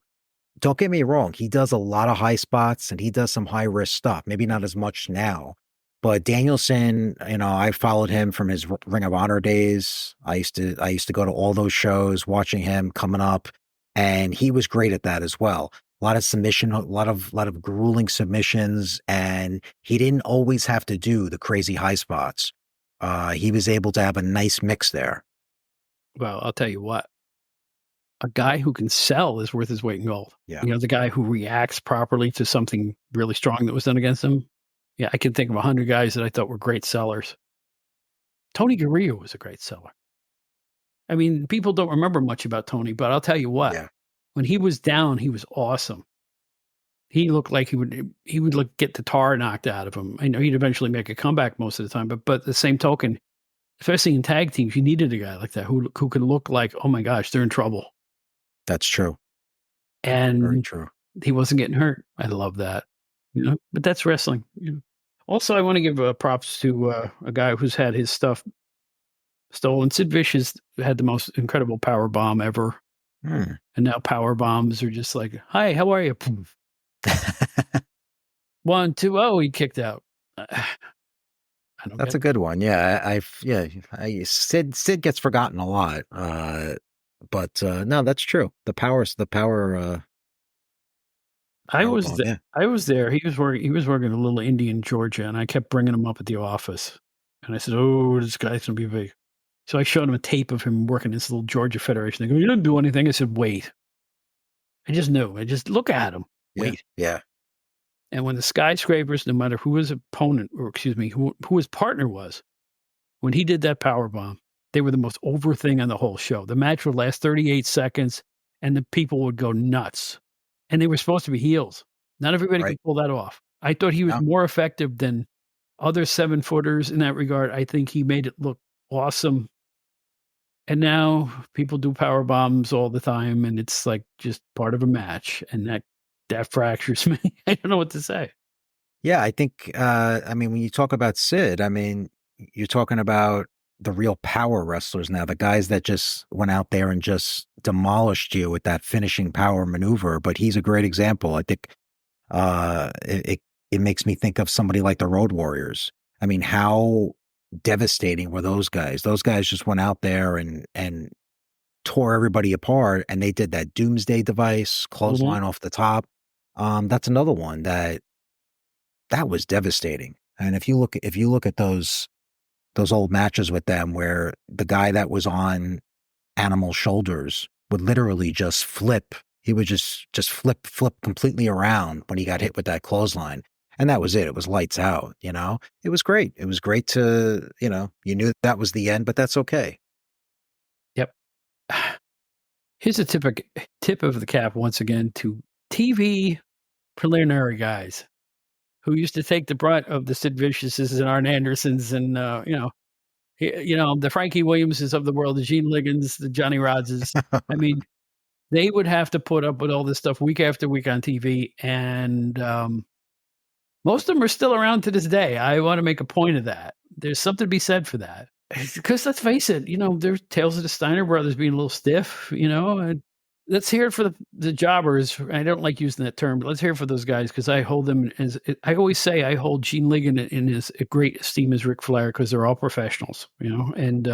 don't get me wrong, he does a lot of high spots and he does some high risk stuff. Maybe not as much now, but Danielson, I followed him from his Ring of Honor days. I used to go to all those shows, watching him coming up, and he was great at that as well. A lot of submission, a lot of grueling submissions, and he didn't always have to do the crazy high spots. He was able to have a nice mix there. Well, I'll tell you what, a guy who can sell is worth his weight in gold. Yeah. The guy who reacts properly to something really strong that was done against him. Yeah, I can think of 100 guys that I thought were great sellers. Tony Gurria was a great seller. I mean, people don't remember much about Tony, but I'll tell you what, Yeah. when he was down, he was awesome. He looked like he would get the tar knocked out of him. I know he'd eventually make a comeback most of the time, but the same token, especially in tag teams, you needed a guy like that who could look like, oh my gosh, they're in trouble. That's true. Very And true. he wasn't getting hurt. I love that. But that's wrestling. Also, I want to give props to a guy who's had his stuff stolen. Sid Vicious had the most incredible power bomb ever. Hmm. And now power bombs are just like, hi, how are you? Poof. 1, 2, oh, he kicked out. I don't That's get a good one. Yeah, Sid gets forgotten a lot. But no, that's true. The power I power was bomb. th- Yeah. I was there. He was working a little indie in Georgia, and I kept bringing him up at the office. And I said, "Oh, this guy's gonna be big." So I showed him a tape of him working this little Georgia Federation. They go, "You didn't do anything." I said, "Wait." I just knew. I just look at him. Yeah. Wait. Yeah. And when the skyscrapers, no matter who his opponent, or excuse me, who his partner was, when he did that power bomb, they were the most over thing on the whole show. The match would last 38 seconds, and the people would go nuts. And they were supposed to be heels. Not everybody Right. could pull that off. I thought he was No. more effective than other 7-footers in that regard. I think he made it look awesome. And now people do power bombs all the time, and it's like just part of a match, and that fractures me. I don't know what to say. Yeah, I think, I mean, when you talk about Sid, I mean, you're talking about the real power wrestlers now, the guys that just went out there and just demolished you with that finishing power maneuver. But he's a great example. I think it makes me think of somebody like the Road Warriors. I mean, how devastating were those guys? Those guys just went out there and tore everybody apart, and they did that doomsday device, clothesline off the top. That's another one that was devastating. And if you look at those old matches with them, where the guy that was on Animal's shoulders would literally just flip. He would just flip completely around when he got hit with that clothesline. And that was it. It was lights out, you know? It was great. It was great to, you knew that was the end, but that's okay. Yep. Here's a tip of the cap once again to TV preliminary guys who used to take the brunt of the Sid Viciouses and Arn Andersons and the Frankie Williamses of the world, the Gene Liggins, the Johnny Rodses. I mean, they would have to put up with all this stuff week after week on TV, and most of them are still around to this day. I want to make a point of that. There's something to be said for that. Because let's face it, there's tales of the Steiner brothers being a little stiff, and let's hear it for the jobbers. I don't like using that term, but let's hear it for those guys, because I hold them as, I always say, I hold Gene Ligon in his great esteem as Ric Flair, because they're all professionals, and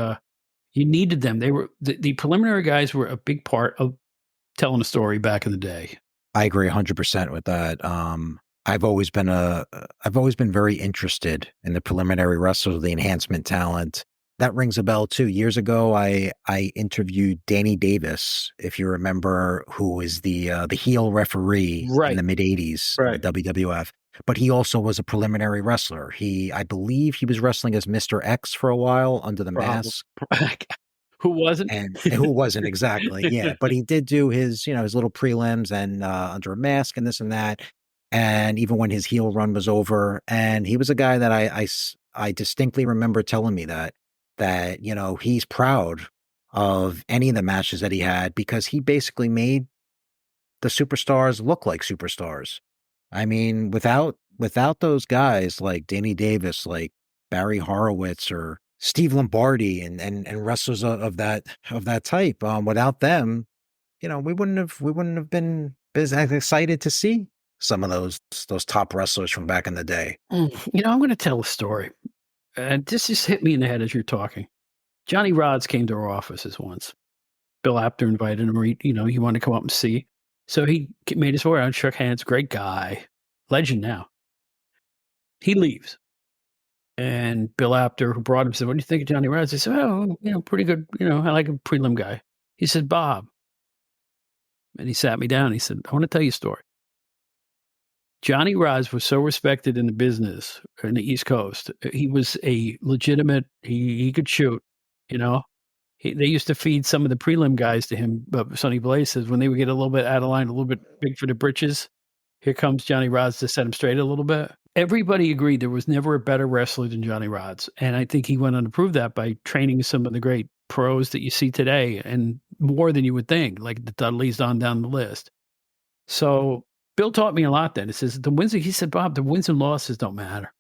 you needed them. They were, the preliminary guys were a big part of telling a story back in the day. I agree 100% with that. I've always been very interested in the preliminary wrestlers, the enhancement talent. That rings a bell too. Years ago, I interviewed Danny Davis, if you remember, who was the heel referee in the mid '80s in the WWF. But he also was a preliminary wrestler. I believe he was wrestling as Mr. X for a while under the mask. Who wasn't? And who wasn't exactly? Yeah, but he did do his his little prelims and under a mask and this and that. And even when his heel run was over, and he was a guy that I distinctly remember telling me that he's proud of any of the matches that he had, because he basically made the superstars look like superstars. I mean, without those guys like Danny Davis, like Barry Horowitz or Steve Lombardi and wrestlers of that type, without them, we wouldn't have been as excited to see some of those top wrestlers from back in the day. I'm going to tell a story. And this just hit me in the head as you're talking. Johnny Rods came to our offices once. Bill Apter invited him. He wanted to come up and see. So he made his way around, shook hands. Great guy, legend now. He leaves, and Bill Apter, who brought him, said, "What do you think of Johnny Rods?" He said, "Oh, pretty good. I like a prelim guy." He said, "Bob," and he sat me down. He said, "I want to tell you a story. Johnny Rods was so respected in the business in the East Coast. He was a legitimate, he could shoot, They used to feed some of the prelim guys to him. But Sonny Blaze says when they would get a little bit out of line, a little bit big for the britches, here comes Johnny Rods to set him straight a little bit. Everybody agreed there was never a better wrestler than Johnny Rods. And I think he went on to prove that by training some of the great pros that you see today, and more than you would think, like the Dudleys on down the list. So Bill taught me a lot then. It says he said, "Bob, the wins and losses don't matter.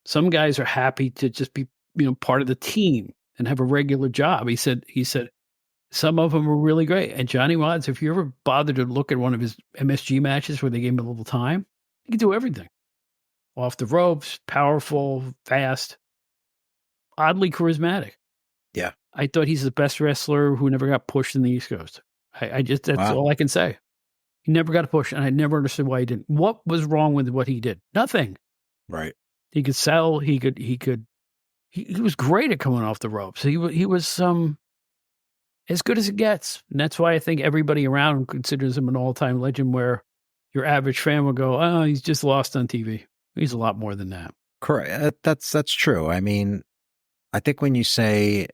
Some guys are happy to just be, part of the team and have a regular job." He said, some of them were really great. And Johnny Rods, if you ever bothered to look at one of his MSG matches where they gave him a little time, he could do everything. Off the ropes, powerful, fast, oddly charismatic. Yeah. I thought he's the best wrestler who never got pushed in the East Coast. That's all I can say. He never got a push, and I never understood why he didn't. What was wrong with what he did? Nothing. Right. He could sell. He was great at coming off the ropes. He was as good as it gets, and that's why I think everybody around him considers him an all-time legend. Where your average fan will go, "Oh, he's just lost on TV." He's a lot more than that. Correct. That's true. I mean, I think when you say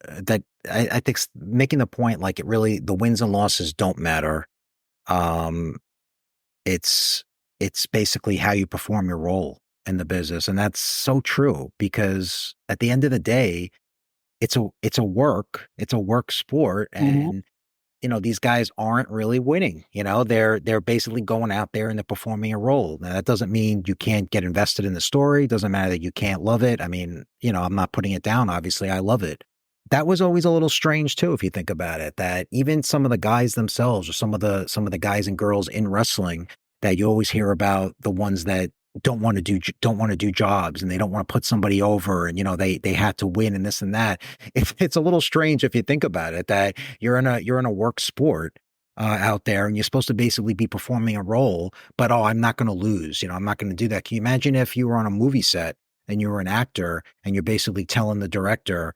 that, I think making the point like it really the wins and losses don't matter. Um, it's basically how you perform your role in the business, and that's so true because at the end of the day, it's a work sport, and these guys aren't really winning. They're basically going out there and they're performing a role. Now, that doesn't mean you can't get invested in the story. Doesn't matter that you can't love it. I mean, I'm not putting it down. Obviously, I love it. That was always a little strange too, if you think about it, that even some of the guys themselves or some of the guys and girls in wrestling that you always hear about, the ones that don't want to do jobs and they don't want to put somebody over, and they had to win and this and that. It's a little strange if you think about it, that you're in a work sport out there and you're supposed to basically be performing a role, but I'm not going to lose, I'm not going to do that. Can you imagine if you were on a movie set and you were an actor and you're basically telling the director,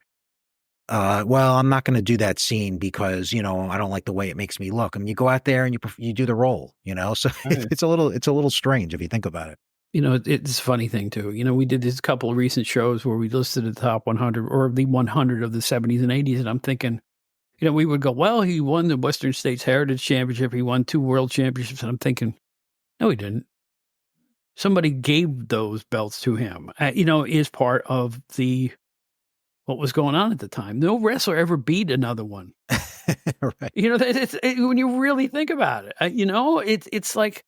well, I'm not going to do that scene because, I don't like the way it makes me look. I mean, you go out there and you do the role, so Right. it's a little strange if you think about it. It's a funny thing too. We did this couple of recent shows where we listed the top 100 or the 100 of the 70s and 80s. And I'm thinking, we would go, well, he won the Western States Heritage Championship. He won 2 world championships. And I'm thinking, no, he didn't. Somebody gave those belts to him, is part of what was going on at the time. No wrestler ever beat another one. Right. When you really think about it, it's like,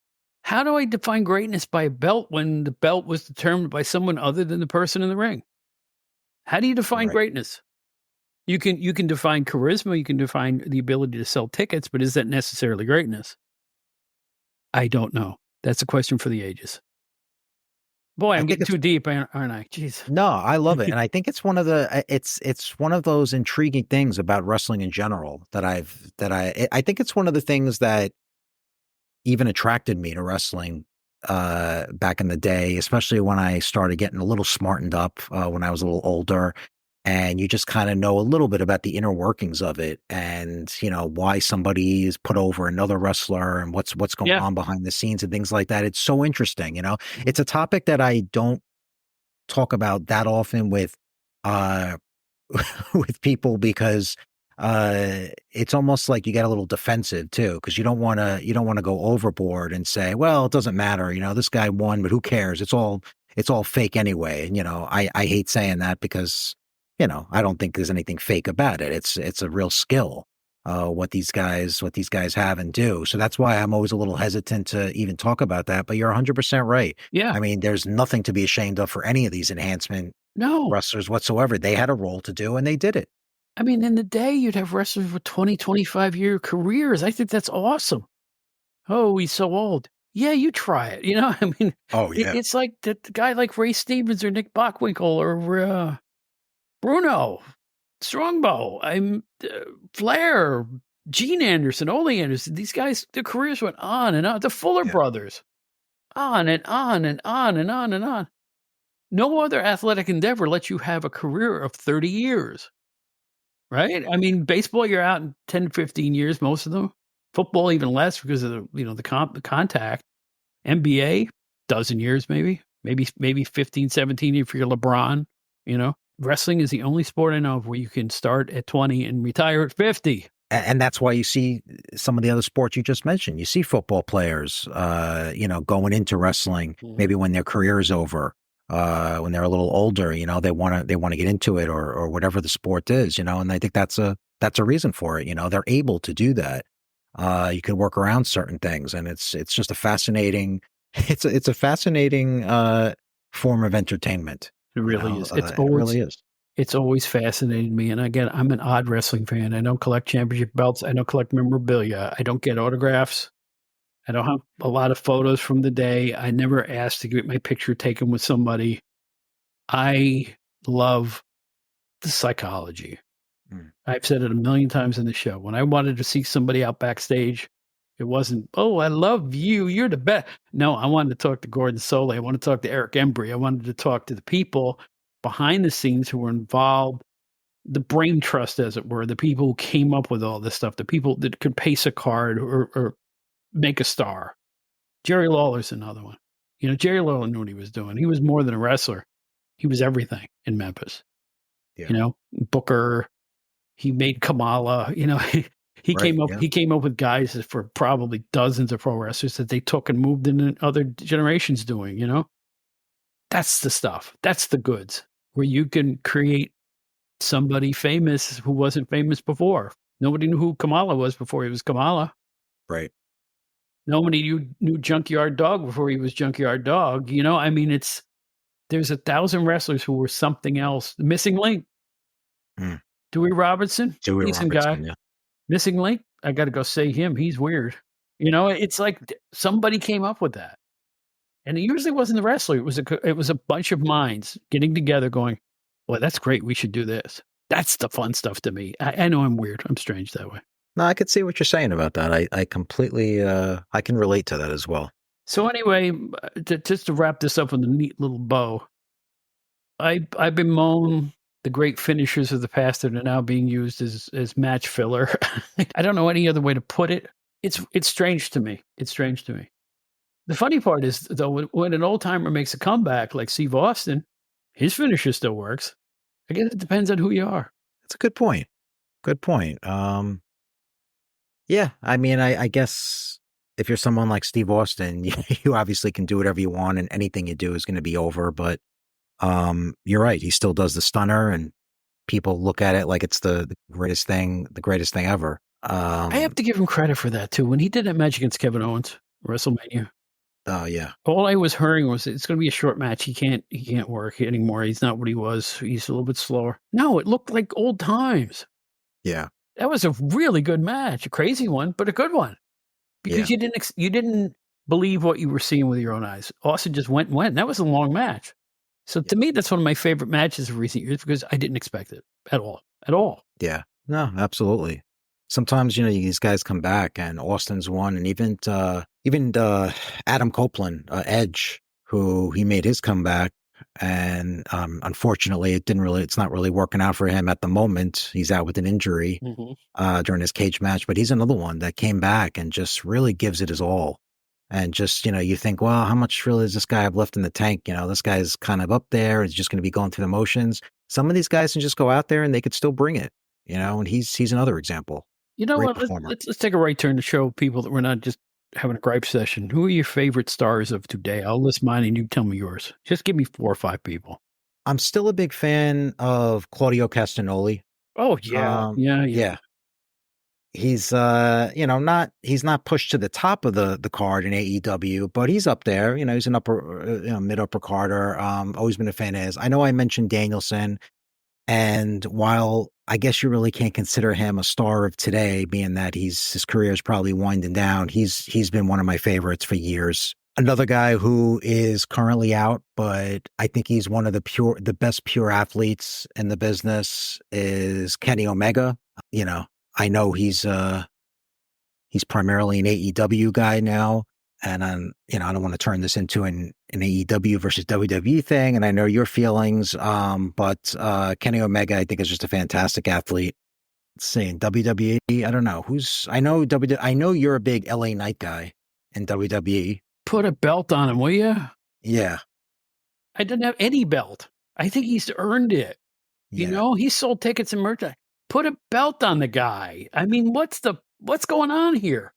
how do I define greatness by a belt when the belt was determined by someone other than the person in the ring? How do you define Right. greatness? You can define charisma, you can define the ability to sell tickets, but is that necessarily greatness? I don't know. That's a question for the ages. Boy, I I'm think getting it's too deep, aren't I? Jeez. No, I love it, and I think it's one of the it's one of those intriguing things about wrestling in general that I think it's one of the things that even attracted me to wrestling back in the day, especially when I started getting a little smartened up when I was a little older, and you just kind of know a little bit about the inner workings of it, and why somebody is put over another wrestler and what's going Yeah. on behind the scenes and things like that. It's so interesting. It's a topic that I don't talk about that often with uh with people because it's almost like you get a little defensive too, because you don't want to go overboard and say, well, it doesn't matter, this guy won, but who cares, it's all fake anyway. And I hate saying that because I don't think there's anything fake about it. It's a real skill, what these guys have and do. So that's why I'm always a little hesitant to even talk about that. But you're 100% right. Yeah. I mean, there's nothing to be ashamed of for any of these enhancement No. wrestlers whatsoever. They had a role to do and they did it. I mean, in the day, you'd have wrestlers with 20, 25-year careers. I think that's awesome. Oh, he's so old. Yeah, you try it. I mean, Oh yeah. it's like the guy like Ray Stevens or Nick Bockwinkel or Bruno Strongbow. Flair, Gene Anderson, Ole Anderson. These guys, their careers went on and on. The Fuller Yeah. brothers, on and on and on and on and on. No other athletic endeavor lets you have a career of 30 years. Right? I mean, baseball, you're out in 10, 15 years, most of them. Football, even less because of the contact. NBA, dozen years maybe 15, 17 if you're LeBron. Wrestling is the only sport I know of where you can start at 20 and retire at 50. And that's why you see some of the other sports you just mentioned. You see football players, going into wrestling, maybe when their career is over, when they're a little older, they want to get into it or whatever the sport is, and I think that's a reason for it. They're able to do that. You can work around certain things, and it's just a fascinating, it's a fascinating, form of entertainment. It really is. It really is. It's always fascinated me. And again, I'm an odd wrestling fan. I don't collect championship belts. I don't collect memorabilia. I don't get autographs. I don't have a lot of photos from the day. I never asked to get my picture taken with somebody. I love the psychology. I've said it a million times in the show. When I wanted to see somebody out backstage, it wasn't, oh, I love you. You're the best. No, I wanted to talk to Gordon Solie. I wanted to talk to Eric Embry. I wanted to talk to the people behind the scenes who were involved, the brain trust, as it were, the people who came up with all this stuff, the people that could pace a card or make a star. Jerry Lawler's another one. You know, Jerry Lawler knew what he was doing. He was more than a wrestler. He was everything in Memphis. Yeah. You know, Booker, he made Kamala, you know, he Right, came up with guys for probably dozens of pro wrestlers that they took and moved into other generations doing, you know? That's the stuff. That's the goods where you can create somebody famous who wasn't famous before. Nobody knew who Kamala was before he was Kamala. right. Nobody knew Junkyard Dog before he was Junkyard Dog. You know, I mean, there's 1,000 wrestlers who were something else. The Missing Link, Mm. Dewey Robertson, Dewey decent Robertson, guy. yeah. Missing Link, I got to go say him. He's weird. You know, it's like somebody came up with that, and it usually wasn't the wrestler. It was a bunch of minds getting together, going, "Well, that's great. We should do this." That's the fun stuff to me. I know I'm weird. I'm strange that way. No, I could see what you're saying about that. I completely, I can relate to that as well. So anyway, just to wrap this up with a neat little bow, I bemoan the great finishers of the past that are now being used as match filler. I don't know any other way to put it. It's strange to me. It's strange to me. The funny part is, though, when an old timer makes a comeback like Steve Austin, his finisher still works. I guess it depends on who you are. That's a good point. Good point. Yeah, I mean, I guess if you're someone like Steve Austin, you obviously can do whatever you want, and anything you do is going to be over. But you're right; he still does the stunner, and people look at it like it's the greatest thing ever. I have to give him credit for that too. When he did that match against Kevin Owens, WrestleMania, Oh yeah, all I was hearing was it's going to be a short match. He can't work anymore. He's not what he was. He's a little bit slower. No, it looked like old times. yeah, That was a really good match, a crazy one, but a good one because you didn't believe what you were seeing with your own eyes. Austin just went and went. That was a long match. So to me, that's one of my favorite matches of recent years because I didn't expect it at all. yeah. No, absolutely. Sometimes these guys come back, and Austin's one, and even Adam Copeland, Edge, who he made his comeback, and unfortunately, it's not really working out for him at the moment. He's out with an injury during his cage match, but he's another one that came back and just really gives it his all. And just, you think, well, how much really does this guy have left in the tank? This guy's kind of up there. He's just going to be going through the motions. Some of these guys can just go out there and they could still bring it, and he's another example. You know Great what? performer. Let's take a right turn to show people that we're not just having a gripe session. Who are your favorite stars of today? I'll list mine and you tell me yours. Just give me 4 or 5 people. I'm still a big fan of Claudio Castagnoli. Oh yeah. Yeah. He's he's not pushed to the top of the card in AEW, but he's up there. He's an upper mid upper carder. Always been a fan of his. I know I mentioned Danielson, and while I guess you really can't consider him a star of today, being that his career is probably winding down, he's been one of my favorites for years. Another guy who is currently out, but I think he's one of the best pure athletes in the business is Kenny Omega. I know he's primarily an AEW guy now, and I don't want to turn this into an AEW versus WWE thing, and I know your feelings, but Kenny Omega, I think, is just a fantastic athlete. Let's see, in WWE, I don't know I know you're a big LA Knight guy in WWE. Put a belt on him, will you? Yeah. I didn't have any belt. I think he's earned it. Yeah. He sold tickets and merchandise. Put a belt on the guy. I mean, what's going on here?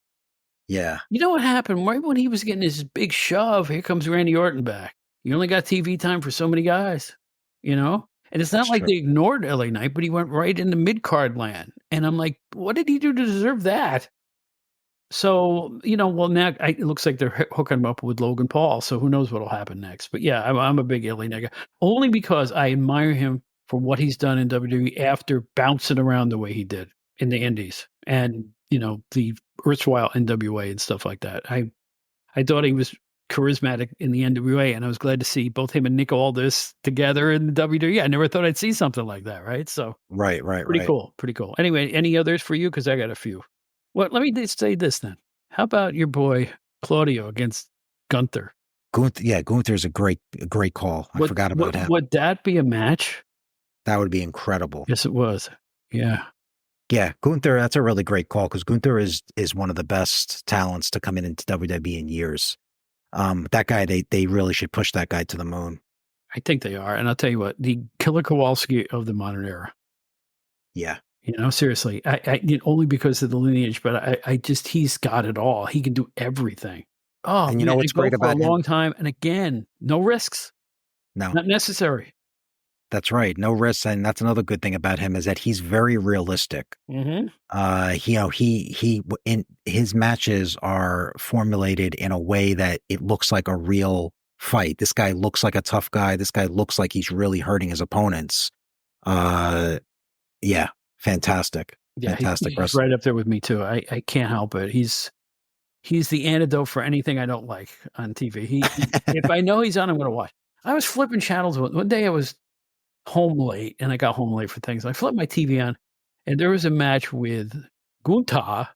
Yeah. You know what happened? Right when he was getting his big shove, here comes Randy Orton back. You only got TV time for so many guys, And it's not like they ignored LA Knight, but he went right into mid-card land. And I'm like, what did he do to deserve that? So, well, now it looks like they're hooking him up with Logan Paul. So who knows what'll happen next? But yeah, I'm a big LA Knight guy. Only because I admire him for what he's done in WWE after bouncing around the way he did in the Indies and, the erstwhile NWA and stuff like that. I thought he was charismatic in the NWA, and I was glad to see both him and Nick Aldis together in the WWE. I never thought I'd see something like that, right? So Right. pretty cool. Anyway, any others for you? Because I got a few. Well, let me just say this then. How about your boy Claudio against Gunther? Gunther's a great call. I forgot about him. Would that be a match? That would be incredible. Yes, it was. Yeah. Yeah, Gunther, that's a really great call because Gunther is one of the best talents to come into WWE in years. That guy, they really should push that guy to the moon. I think they are. And I'll tell you what, the Killer Kowalski of the modern era. Yeah. Seriously, only because of the lineage, but I just, he's got it all. He can do everything. Oh, And you man, know and what's go great for a about him? long time. And again, no risks, No, not necessary. that's right. No risks. And that's another good thing about him is that he's very realistic. Mm-hmm. He in his matches are formulated in a way that it looks like a real fight. This guy looks like a tough guy. This guy looks like he's really hurting his opponents. Yeah, fantastic. Yeah, Fantastic he's wrestler. right up there with me too. I can't help it. He's the antidote for anything I don't like on TV. If I know he's on, I'm going to watch. I was flipping channels one day. I was home late, and I got home late for things. I flipped my TV on, and there was a match with Gunther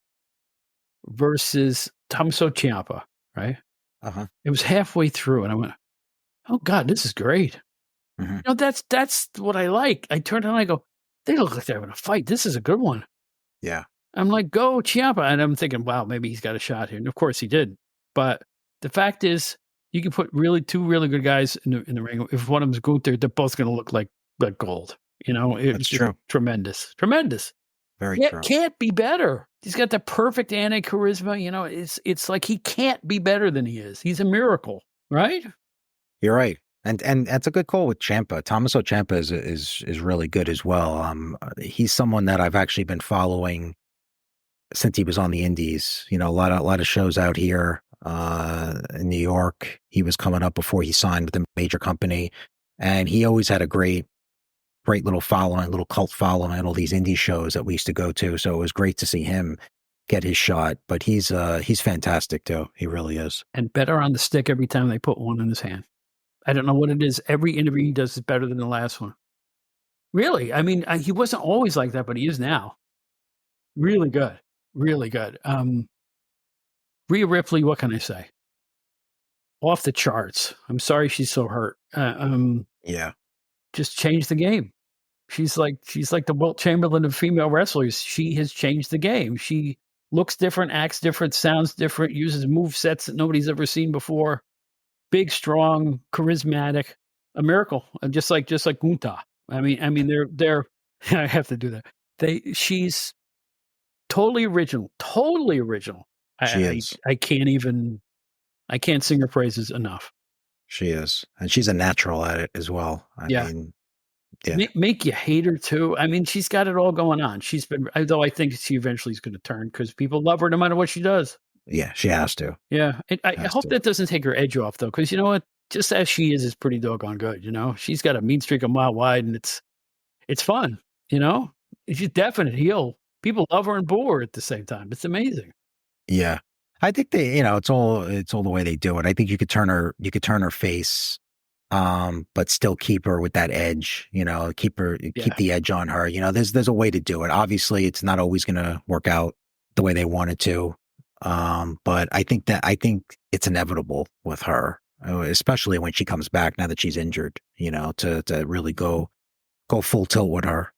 versus Tommaso Ciampa. Right? Uh-huh. It was halfway through, and I went, "Oh God, this is great." Mhm. That's what I like. I turned on, I go, "They look like they're having a fight. This is a good one." Yeah. I'm like, "Go Ciampa," and I'm thinking, "Wow, maybe he's got a shot here." And of course, he did. But the fact is, you can put two really good guys in the ring. If one of them's Gunther, they're both going to look like gold. That's It's just true. tremendous, tremendous. Very Yeah, true. can't be better. He's got the perfect anti charisma. It's like he can't be better than he is. He's a miracle, right? You're right. And that's a good call with Ciampa. Tommaso Ciampa is really good as well. He's someone that I've actually been following since he was on the indies. A lot of shows out here in New York. He was coming up before he signed with a major company, and he always had a great little following, little cult following at all these indie shows that we used to go to. So it was great to see him get his shot. But he's fantastic too. He really is. And better on the stick every time they put one in his hand. I don't know what it is. Every interview he does is better than the last one. Really? I mean, he wasn't always like that, but he is now. Really good. Really good. Rhea Ripley, what can I say? Off the charts. I'm sorry she's so hurt. Yeah. Just changed the game. She's like the Wilt Chamberlain of female wrestlers. She has changed the game. She looks different, acts different, sounds different, uses move sets that nobody's ever seen before. Big, strong, charismatic, a miracle. Just like Gunther. I mean, they're. I have to do that. She's totally original. Totally original. She is. I can't sing her praises enough. She is. And she's a natural at it as well. I mean, yeah. Make you hate her too. I mean, she's got it all going on. She's been, though I think she eventually is going to turn because people love her no matter what she does. Yeah, she has to. Yeah. I hope that doesn't take her edge off though, because you know what? Just as she is pretty doggone good. She's got a mean streak a mile wide, and it's fun. She's definite heel. People love her and boo her at the same time. It's amazing. Yeah. I think it's all the way they do it. I think you could turn her face, but still keep her with that edge, keep the edge on her. There's a way to do it. Obviously it's not always going to work out the way they want it to. But I think it's inevitable with her, especially when she comes back now that she's injured, to really go full tilt with her.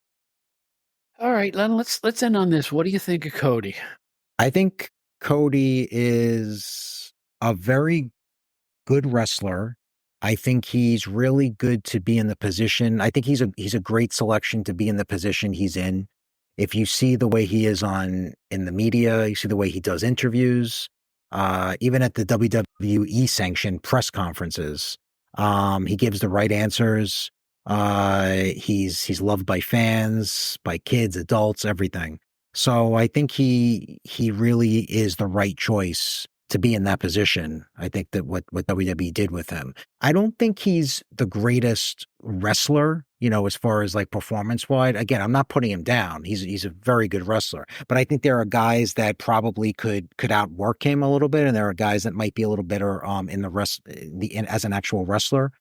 All right, Len, let's end on this. What do you think of Cody? I think Cody is a very good wrestler. I think he's really good to be in the position. I think he's a great selection to be in the position he's in. If you see the way he is in the media, you see the way he does interviews, even at the WWE sanctioned press conferences, he gives the right answers. He's loved by fans, by kids, adults, everything. So I think he really is the right choice to be in that position. I think that what WWE did with him. I don't think he's the greatest wrestler, as far as like performance wise. Again, I'm not putting him down. He's a very good wrestler, but I think there are guys that probably could outwork him a little bit, and there are guys that might be a little better as an actual wrestler.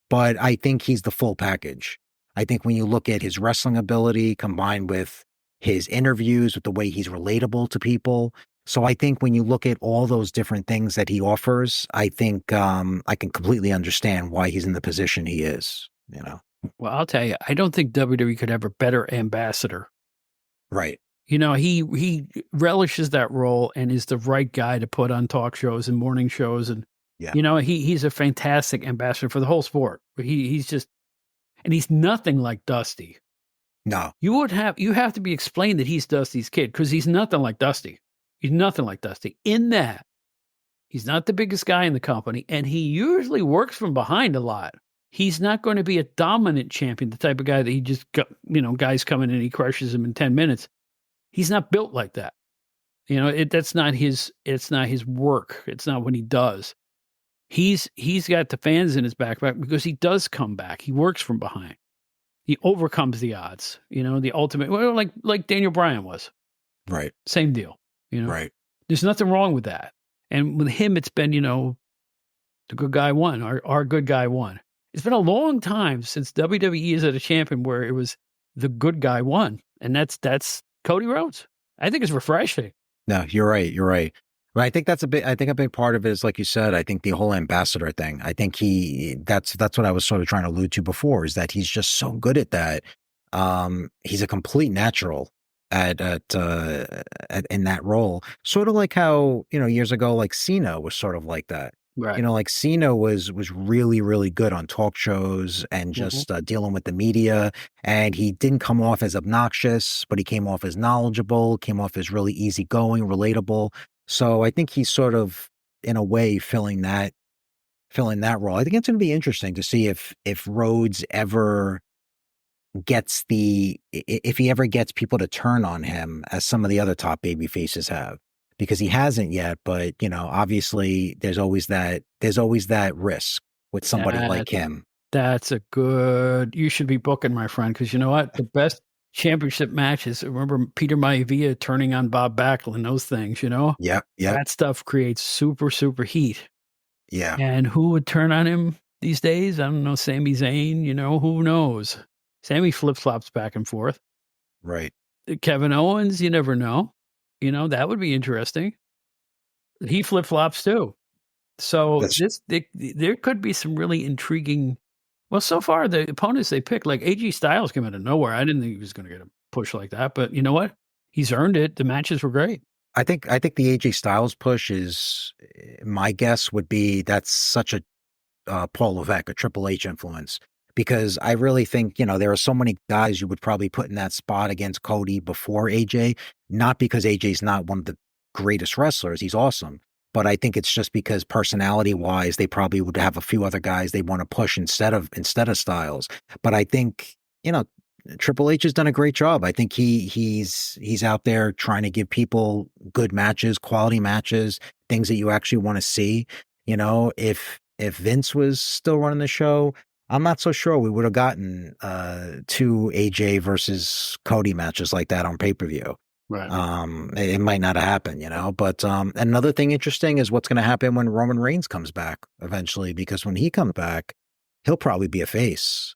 But I think he's the full package. I think when you look at his wrestling ability combined with his interviews, with the way he's relatable to people. So I think when you look at all those different things that he offers, I think I can completely understand why he's in the position he is, Well, I'll tell you, I don't think WWE could have a better ambassador. Right. You know, he relishes that role and is the right guy to put on talk shows and morning shows, and Yeah. you know, he's a fantastic ambassador for the whole sport. He's just, and he's nothing like Dusty. No. You have to be explained that he's Dusty's kid, because he's nothing like Dusty. He's nothing like Dusty in that he's not the biggest guy in the company, and he usually works from behind a lot. He's not going to be a dominant champion, the type of guy that he just got, you know, guys come in and he crushes him in 10 minutes. He's not built like that. You know, that's not his, it's not his work. It's not what he does. He's got the fans in his back because he does come back. He works from behind. He overcomes the odds, you know, the ultimate, well, like Daniel Bryan was. Right. Same deal, you know. Right. There's nothing wrong with that. And with him, it's been, you know, the good guy won. Our good guy won. It's been a long time since WWE has had a champion where it was the good guy won, and that's Cody Rhodes. I think it's refreshing. No, you're right. You're right. But I think that's a big part of it is, like you said, I think the whole ambassador thing. I think that's what I was sort of trying to allude to before, is that he's just so good at that. He's a complete natural at in that role. Sort of like how, you know, years ago, like Cena was sort of like that. Right. You know, like Cena was really, really good on talk shows and just dealing with the media. And he didn't come off as obnoxious, but he came off as knowledgeable, came off as really easygoing, relatable. So I think he's sort of, in a way, filling that role. I think it's going to be interesting to see if Rhodes ever gets if he ever gets people to turn on him as some of the other top baby faces have. Because he hasn't yet, but you know, obviously there's always that risk with somebody like him. That's a good, you should be booking, my friend, because you know what? The best championship matches, remember Peter Maivia turning on Bob Backlund, those things, you know? Yeah. That stuff creates super, super heat. Yeah. And who would turn on him these days? I don't know, Sami Zayn, you know, who knows? Sammy flip-flops back and forth. Right. Kevin Owens, you never know. You know, that would be interesting. He flip-flops too. So there could be some really intriguing. Well, so far the opponents they picked, like AJ Styles, came out of nowhere. I didn't think he was going to get a push like that, but you know what? He's earned it. The matches were great. I think the AJ Styles push is, my guess would be, that's such a Paul Levesque, a Triple H influence. Because I really think, you know, there are so many guys you would probably put in that spot against Cody before AJ, not because AJ's not one of the greatest wrestlers. He's awesome. But I think it's just because personality wise, they probably would have a few other guys they want to push instead of Styles. But I think, you know, Triple H has done a great job. I think he's out there trying to give people good matches, quality matches, things that you actually want to see. You know, if Vince was still running the show, I'm not so sure we would have gotten 2 AJ versus Cody matches like that on pay-per-view. Right. It might not have happened, you know. But another thing interesting is what's going to happen when Roman Reigns comes back eventually, because when he comes back, he'll probably be a face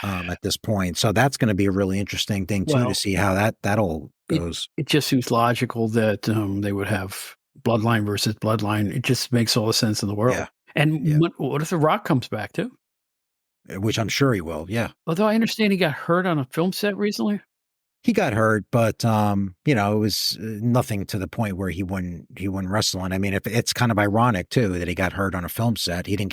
at this point. So that's going to be a really interesting thing too, to see how that all goes. It just seems logical that they would have Bloodline versus Bloodline. It just makes all the sense in the world. Yeah. And what if The Rock comes back too? Which I'm sure he will, yeah. Although I understand he got hurt on a film set recently. He got hurt, but you know, it was nothing to the point where he wouldn't wrestle. And I mean, it's kind of ironic too that he got hurt on a film set. He didn't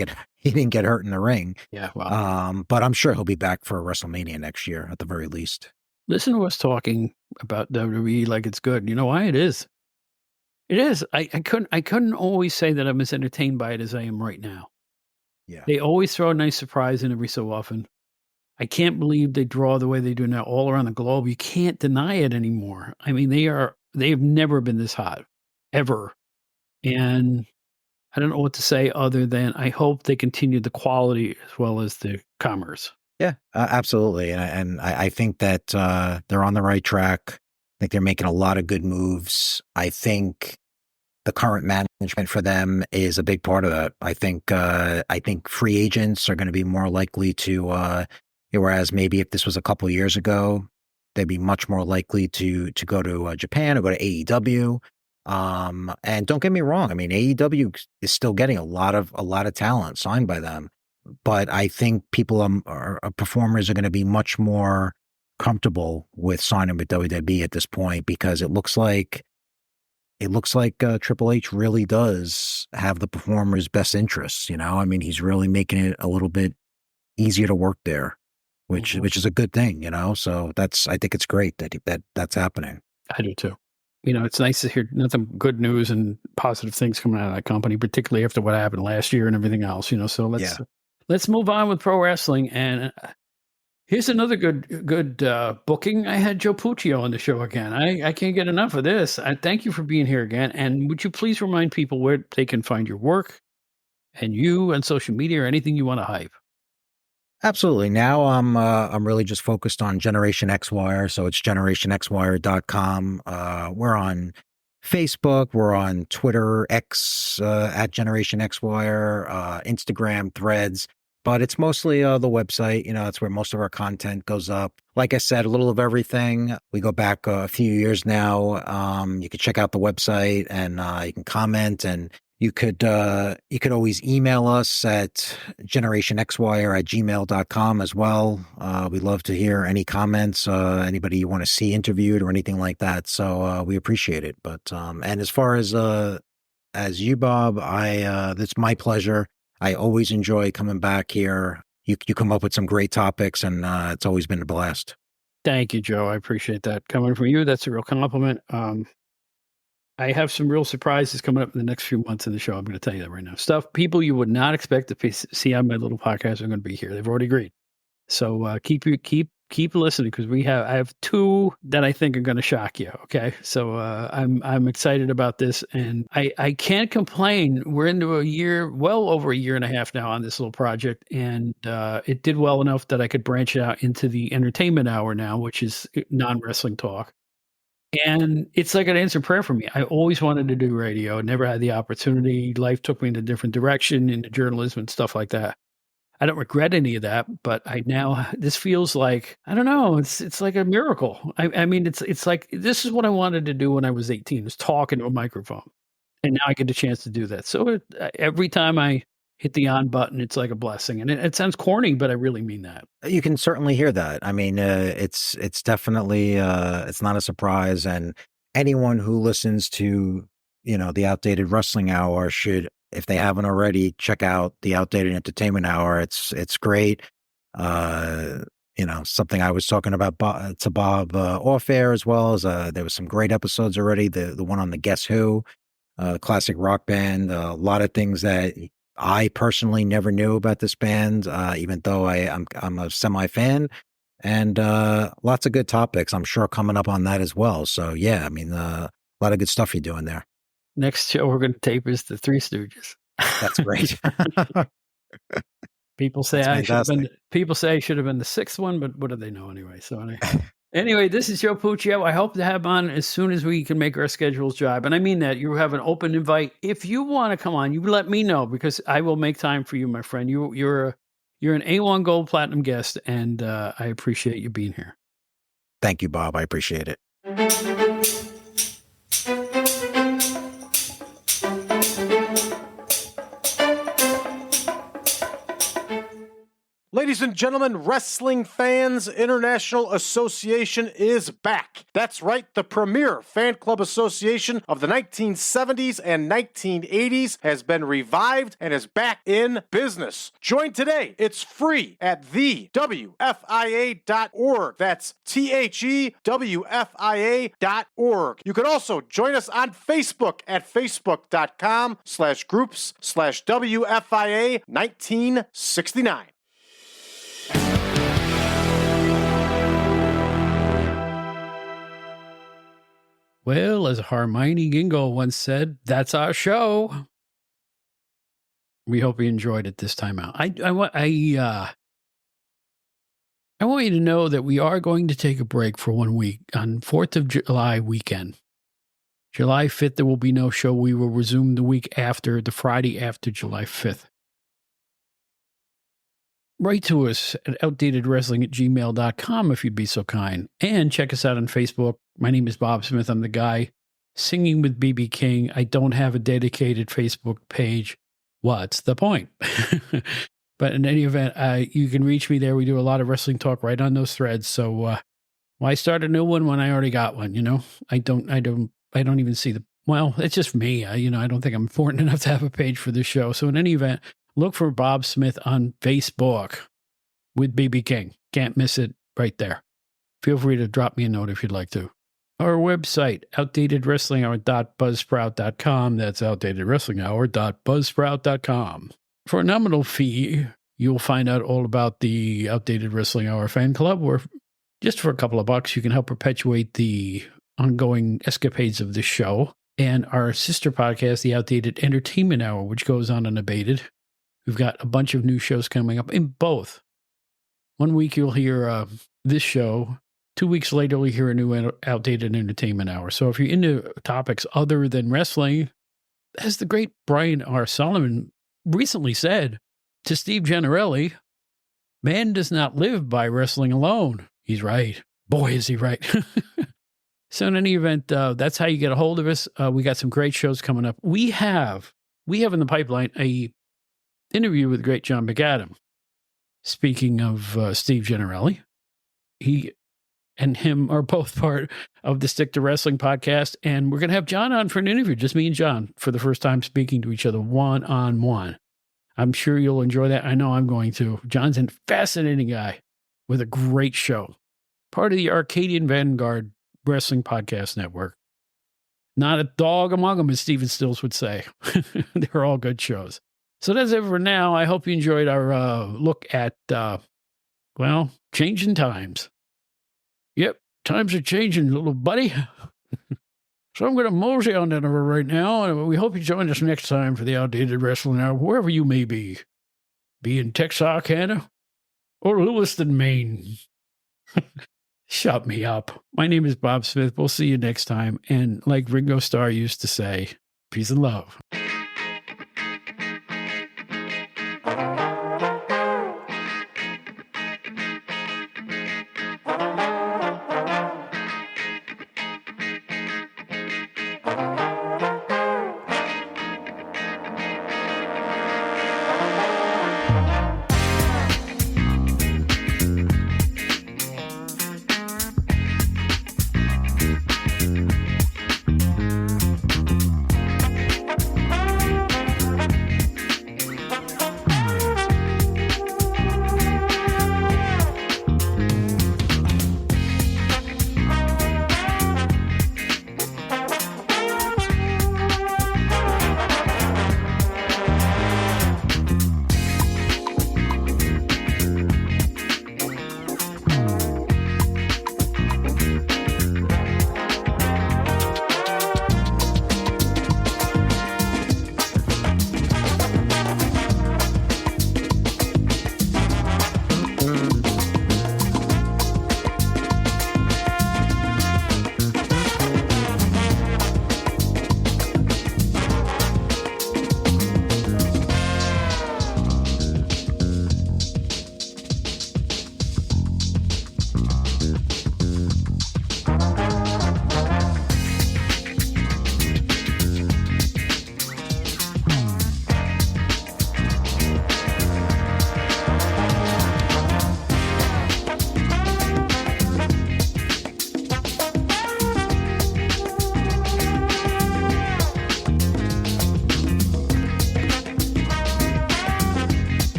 get hurt in the ring. Yeah, wow. But I'm sure he'll be back for WrestleMania next year at the very least. Listen to us talking about WWE like it's good. You know why? It is. It is. I couldn't always say that I'm as entertained by it as I am right now. Yeah. They always throw a nice surprise in every so often. I can't believe they draw the way they do now all around the globe. You can't deny it anymore. I mean, they've never been this hot, ever. And I don't know what to say other than I hope they continue the quality as well as the commerce. Yeah, absolutely. And I think that they're on the right track. I think they're making a lot of good moves. I think the current management for them is a big part of that. I think free agents are going to be more likely to, whereas maybe if this was a couple of years ago, they'd be much more likely to go to Japan or go to AEW. And don't get me wrong, I mean, AEW is still getting a lot of talent signed by them, but I think people performers are going to be much more comfortable with signing with WWE at this point, because it looks like Triple H really does have the performer's best interests. I mean, he's really making it a little bit easier to work there, which is a good thing. So I think it's great that's happening. I do too. It's nice to hear nothing good news and positive things coming out of that company, particularly after what happened last year and everything else. So let's move on with pro wrestling. And here's another good booking. I had Joe Puccio on the show again. I can't get enough of this. I thank you for being here again. And would you please remind people where they can find your work and you on social media or anything you want to hype? Absolutely. Now I'm really just focused on Generation X Wire. So it's generationxwire.com. We're on Facebook. We're on Twitter, X at Generation X Wire, Instagram, Threads. But it's mostly the website. That's where most of our content goes up. Like I said, a little of everything. We go back a few years now. You can check out the website and you can comment, and you could always email us at generationxwire@gmail.com as well. We'd love to hear any comments, anybody you want to see interviewed or anything like that. So we appreciate it. But and as far as you, Bob, it's my pleasure. I always enjoy coming back here. You come up with some great topics, and it's always been a blast. Thank you, Joe. I appreciate that. Coming from you, that's a real compliment. I have some real surprises coming up in the next few months in the show. I'm going to tell you that right now. People you would not expect to see on my little podcast are going to be here. They've already agreed. So keep listening, because I have two that I think are going to shock you. Okay, so I'm excited about this, and I can't complain. We're into well over a year and a half now on this little project, and it did well enough that I could branch it out into the entertainment hour now, which is non-wrestling talk. And it's like an answered prayer for me. I always wanted to do radio, never had the opportunity. Life took me in a different direction, into journalism and stuff like that. I don't regret any of that, but this feels like, I don't know, it's like a miracle. I mean, it's like, this is what I wanted to do when I was 18, was talk into a microphone. And now I get a chance to do that. So every time I hit the on button, it's like a blessing. And it sounds corny, but I really mean that. You can certainly hear that. I mean, it's definitely, it's not a surprise. And anyone who listens to, the Outdated Wrestling Hour should, if they haven't already, check out the Outdated Entertainment Hour. It's great. Something I was talking about to Bob off air, as well as there was some great episodes already. The one on the Guess Who, classic rock band. A lot of things that I personally never knew about this band, even though I'm a semi fan, and lots of good topics, I'm sure, coming up on that as well. So yeah, I mean, a lot of good stuff you're doing there. Next show we're going to tape is the Three Stooges. That's great. People say I should have been the sixth one, but what do they know anyway? So anyway, this is Joe Puccio. I hope to have on as soon as we can make our schedules jibe. And I mean that. You have an open invite. If you want to come on, you let me know, because I will make time for you, my friend. You're an A1 Gold Platinum guest, and I appreciate you being here. Thank you, Bob. I appreciate it. Ladies and gentlemen, Wrestling Fans International Association is back. That's right, the premier fan club association of the 1970s and 1980s has been revived and is back in business. Join today. It's free at thewfia.org. That's thewfia.org. You can also join us on Facebook at facebook.com/groups/WFIA 1969. Well, as Hermione Gingo once said, that's our show. We hope you enjoyed it this time out. I want you to know that we are going to take a break for 1 week on 4th of July weekend. July 5th, there will be no show. We will resume the week after, the Friday after July 5th. Write to us at outdatedwrestling@gmail.com if you'd be so kind. And check us out on Facebook. My name is Bob Smith. I'm the guy singing with BB King. I don't have a dedicated Facebook page. What's the point? But in any event, you can reach me there. We do a lot of wrestling talk right on those threads. So Why start a new one when I already got one? I don't even see well, it's just me. I don't think I'm important enough to have a page for this show. So in any event, look for Bob Smith on Facebook with BB King. Can't miss it right there. Feel free to drop me a note if you'd like to. Our website, outdatedwrestlinghour.buzzsprout.com. That's outdatedwrestlinghour.buzzsprout.com. For a nominal fee, you'll find out all about the Outdated Wrestling Hour fan club, where just for a couple of bucks, you can help perpetuate the ongoing escapades of the show. And our sister podcast, the Outdated Entertainment Hour, which goes on unabated. We've got a bunch of new shows coming up in both. 1 week you'll hear this show. 2 weeks later, you'll hear a new Outdated Entertainment Hour. So if you're into topics other than wrestling, as the great Brian R. Solomon recently said to Steve Gennarelli, man does not live by wrestling alone. He's right. Boy, is he right. So in any event, that's how you get a hold of us. We got some great shows coming up. We have in the pipeline a interview with the great John McAdam. Speaking of Steve Gennarelli, he and him are both part of the Stick to Wrestling podcast, and we're going to have John on for an interview, just me and John, for the first time speaking to each other one-on-one. I'm sure you'll enjoy that. I know I'm going to. John's a fascinating guy with a great show. Part of the Arcadian Vanguard Wrestling Podcast Network. Not a dog among them, as Steven Stills would say. They're all good shows. So that's it for now. I hope you enjoyed our look at, changing times. Yep, times are changing, little buddy. So I'm going to mosey on that over right now. And we hope you join us next time for the Outdated Wrestling Hour, wherever you may be. Be in Texarkana or Lewiston, Maine. Shut me up. My name is Bob Smith. We'll see you next time. And like Ringo Starr used to say, peace and love.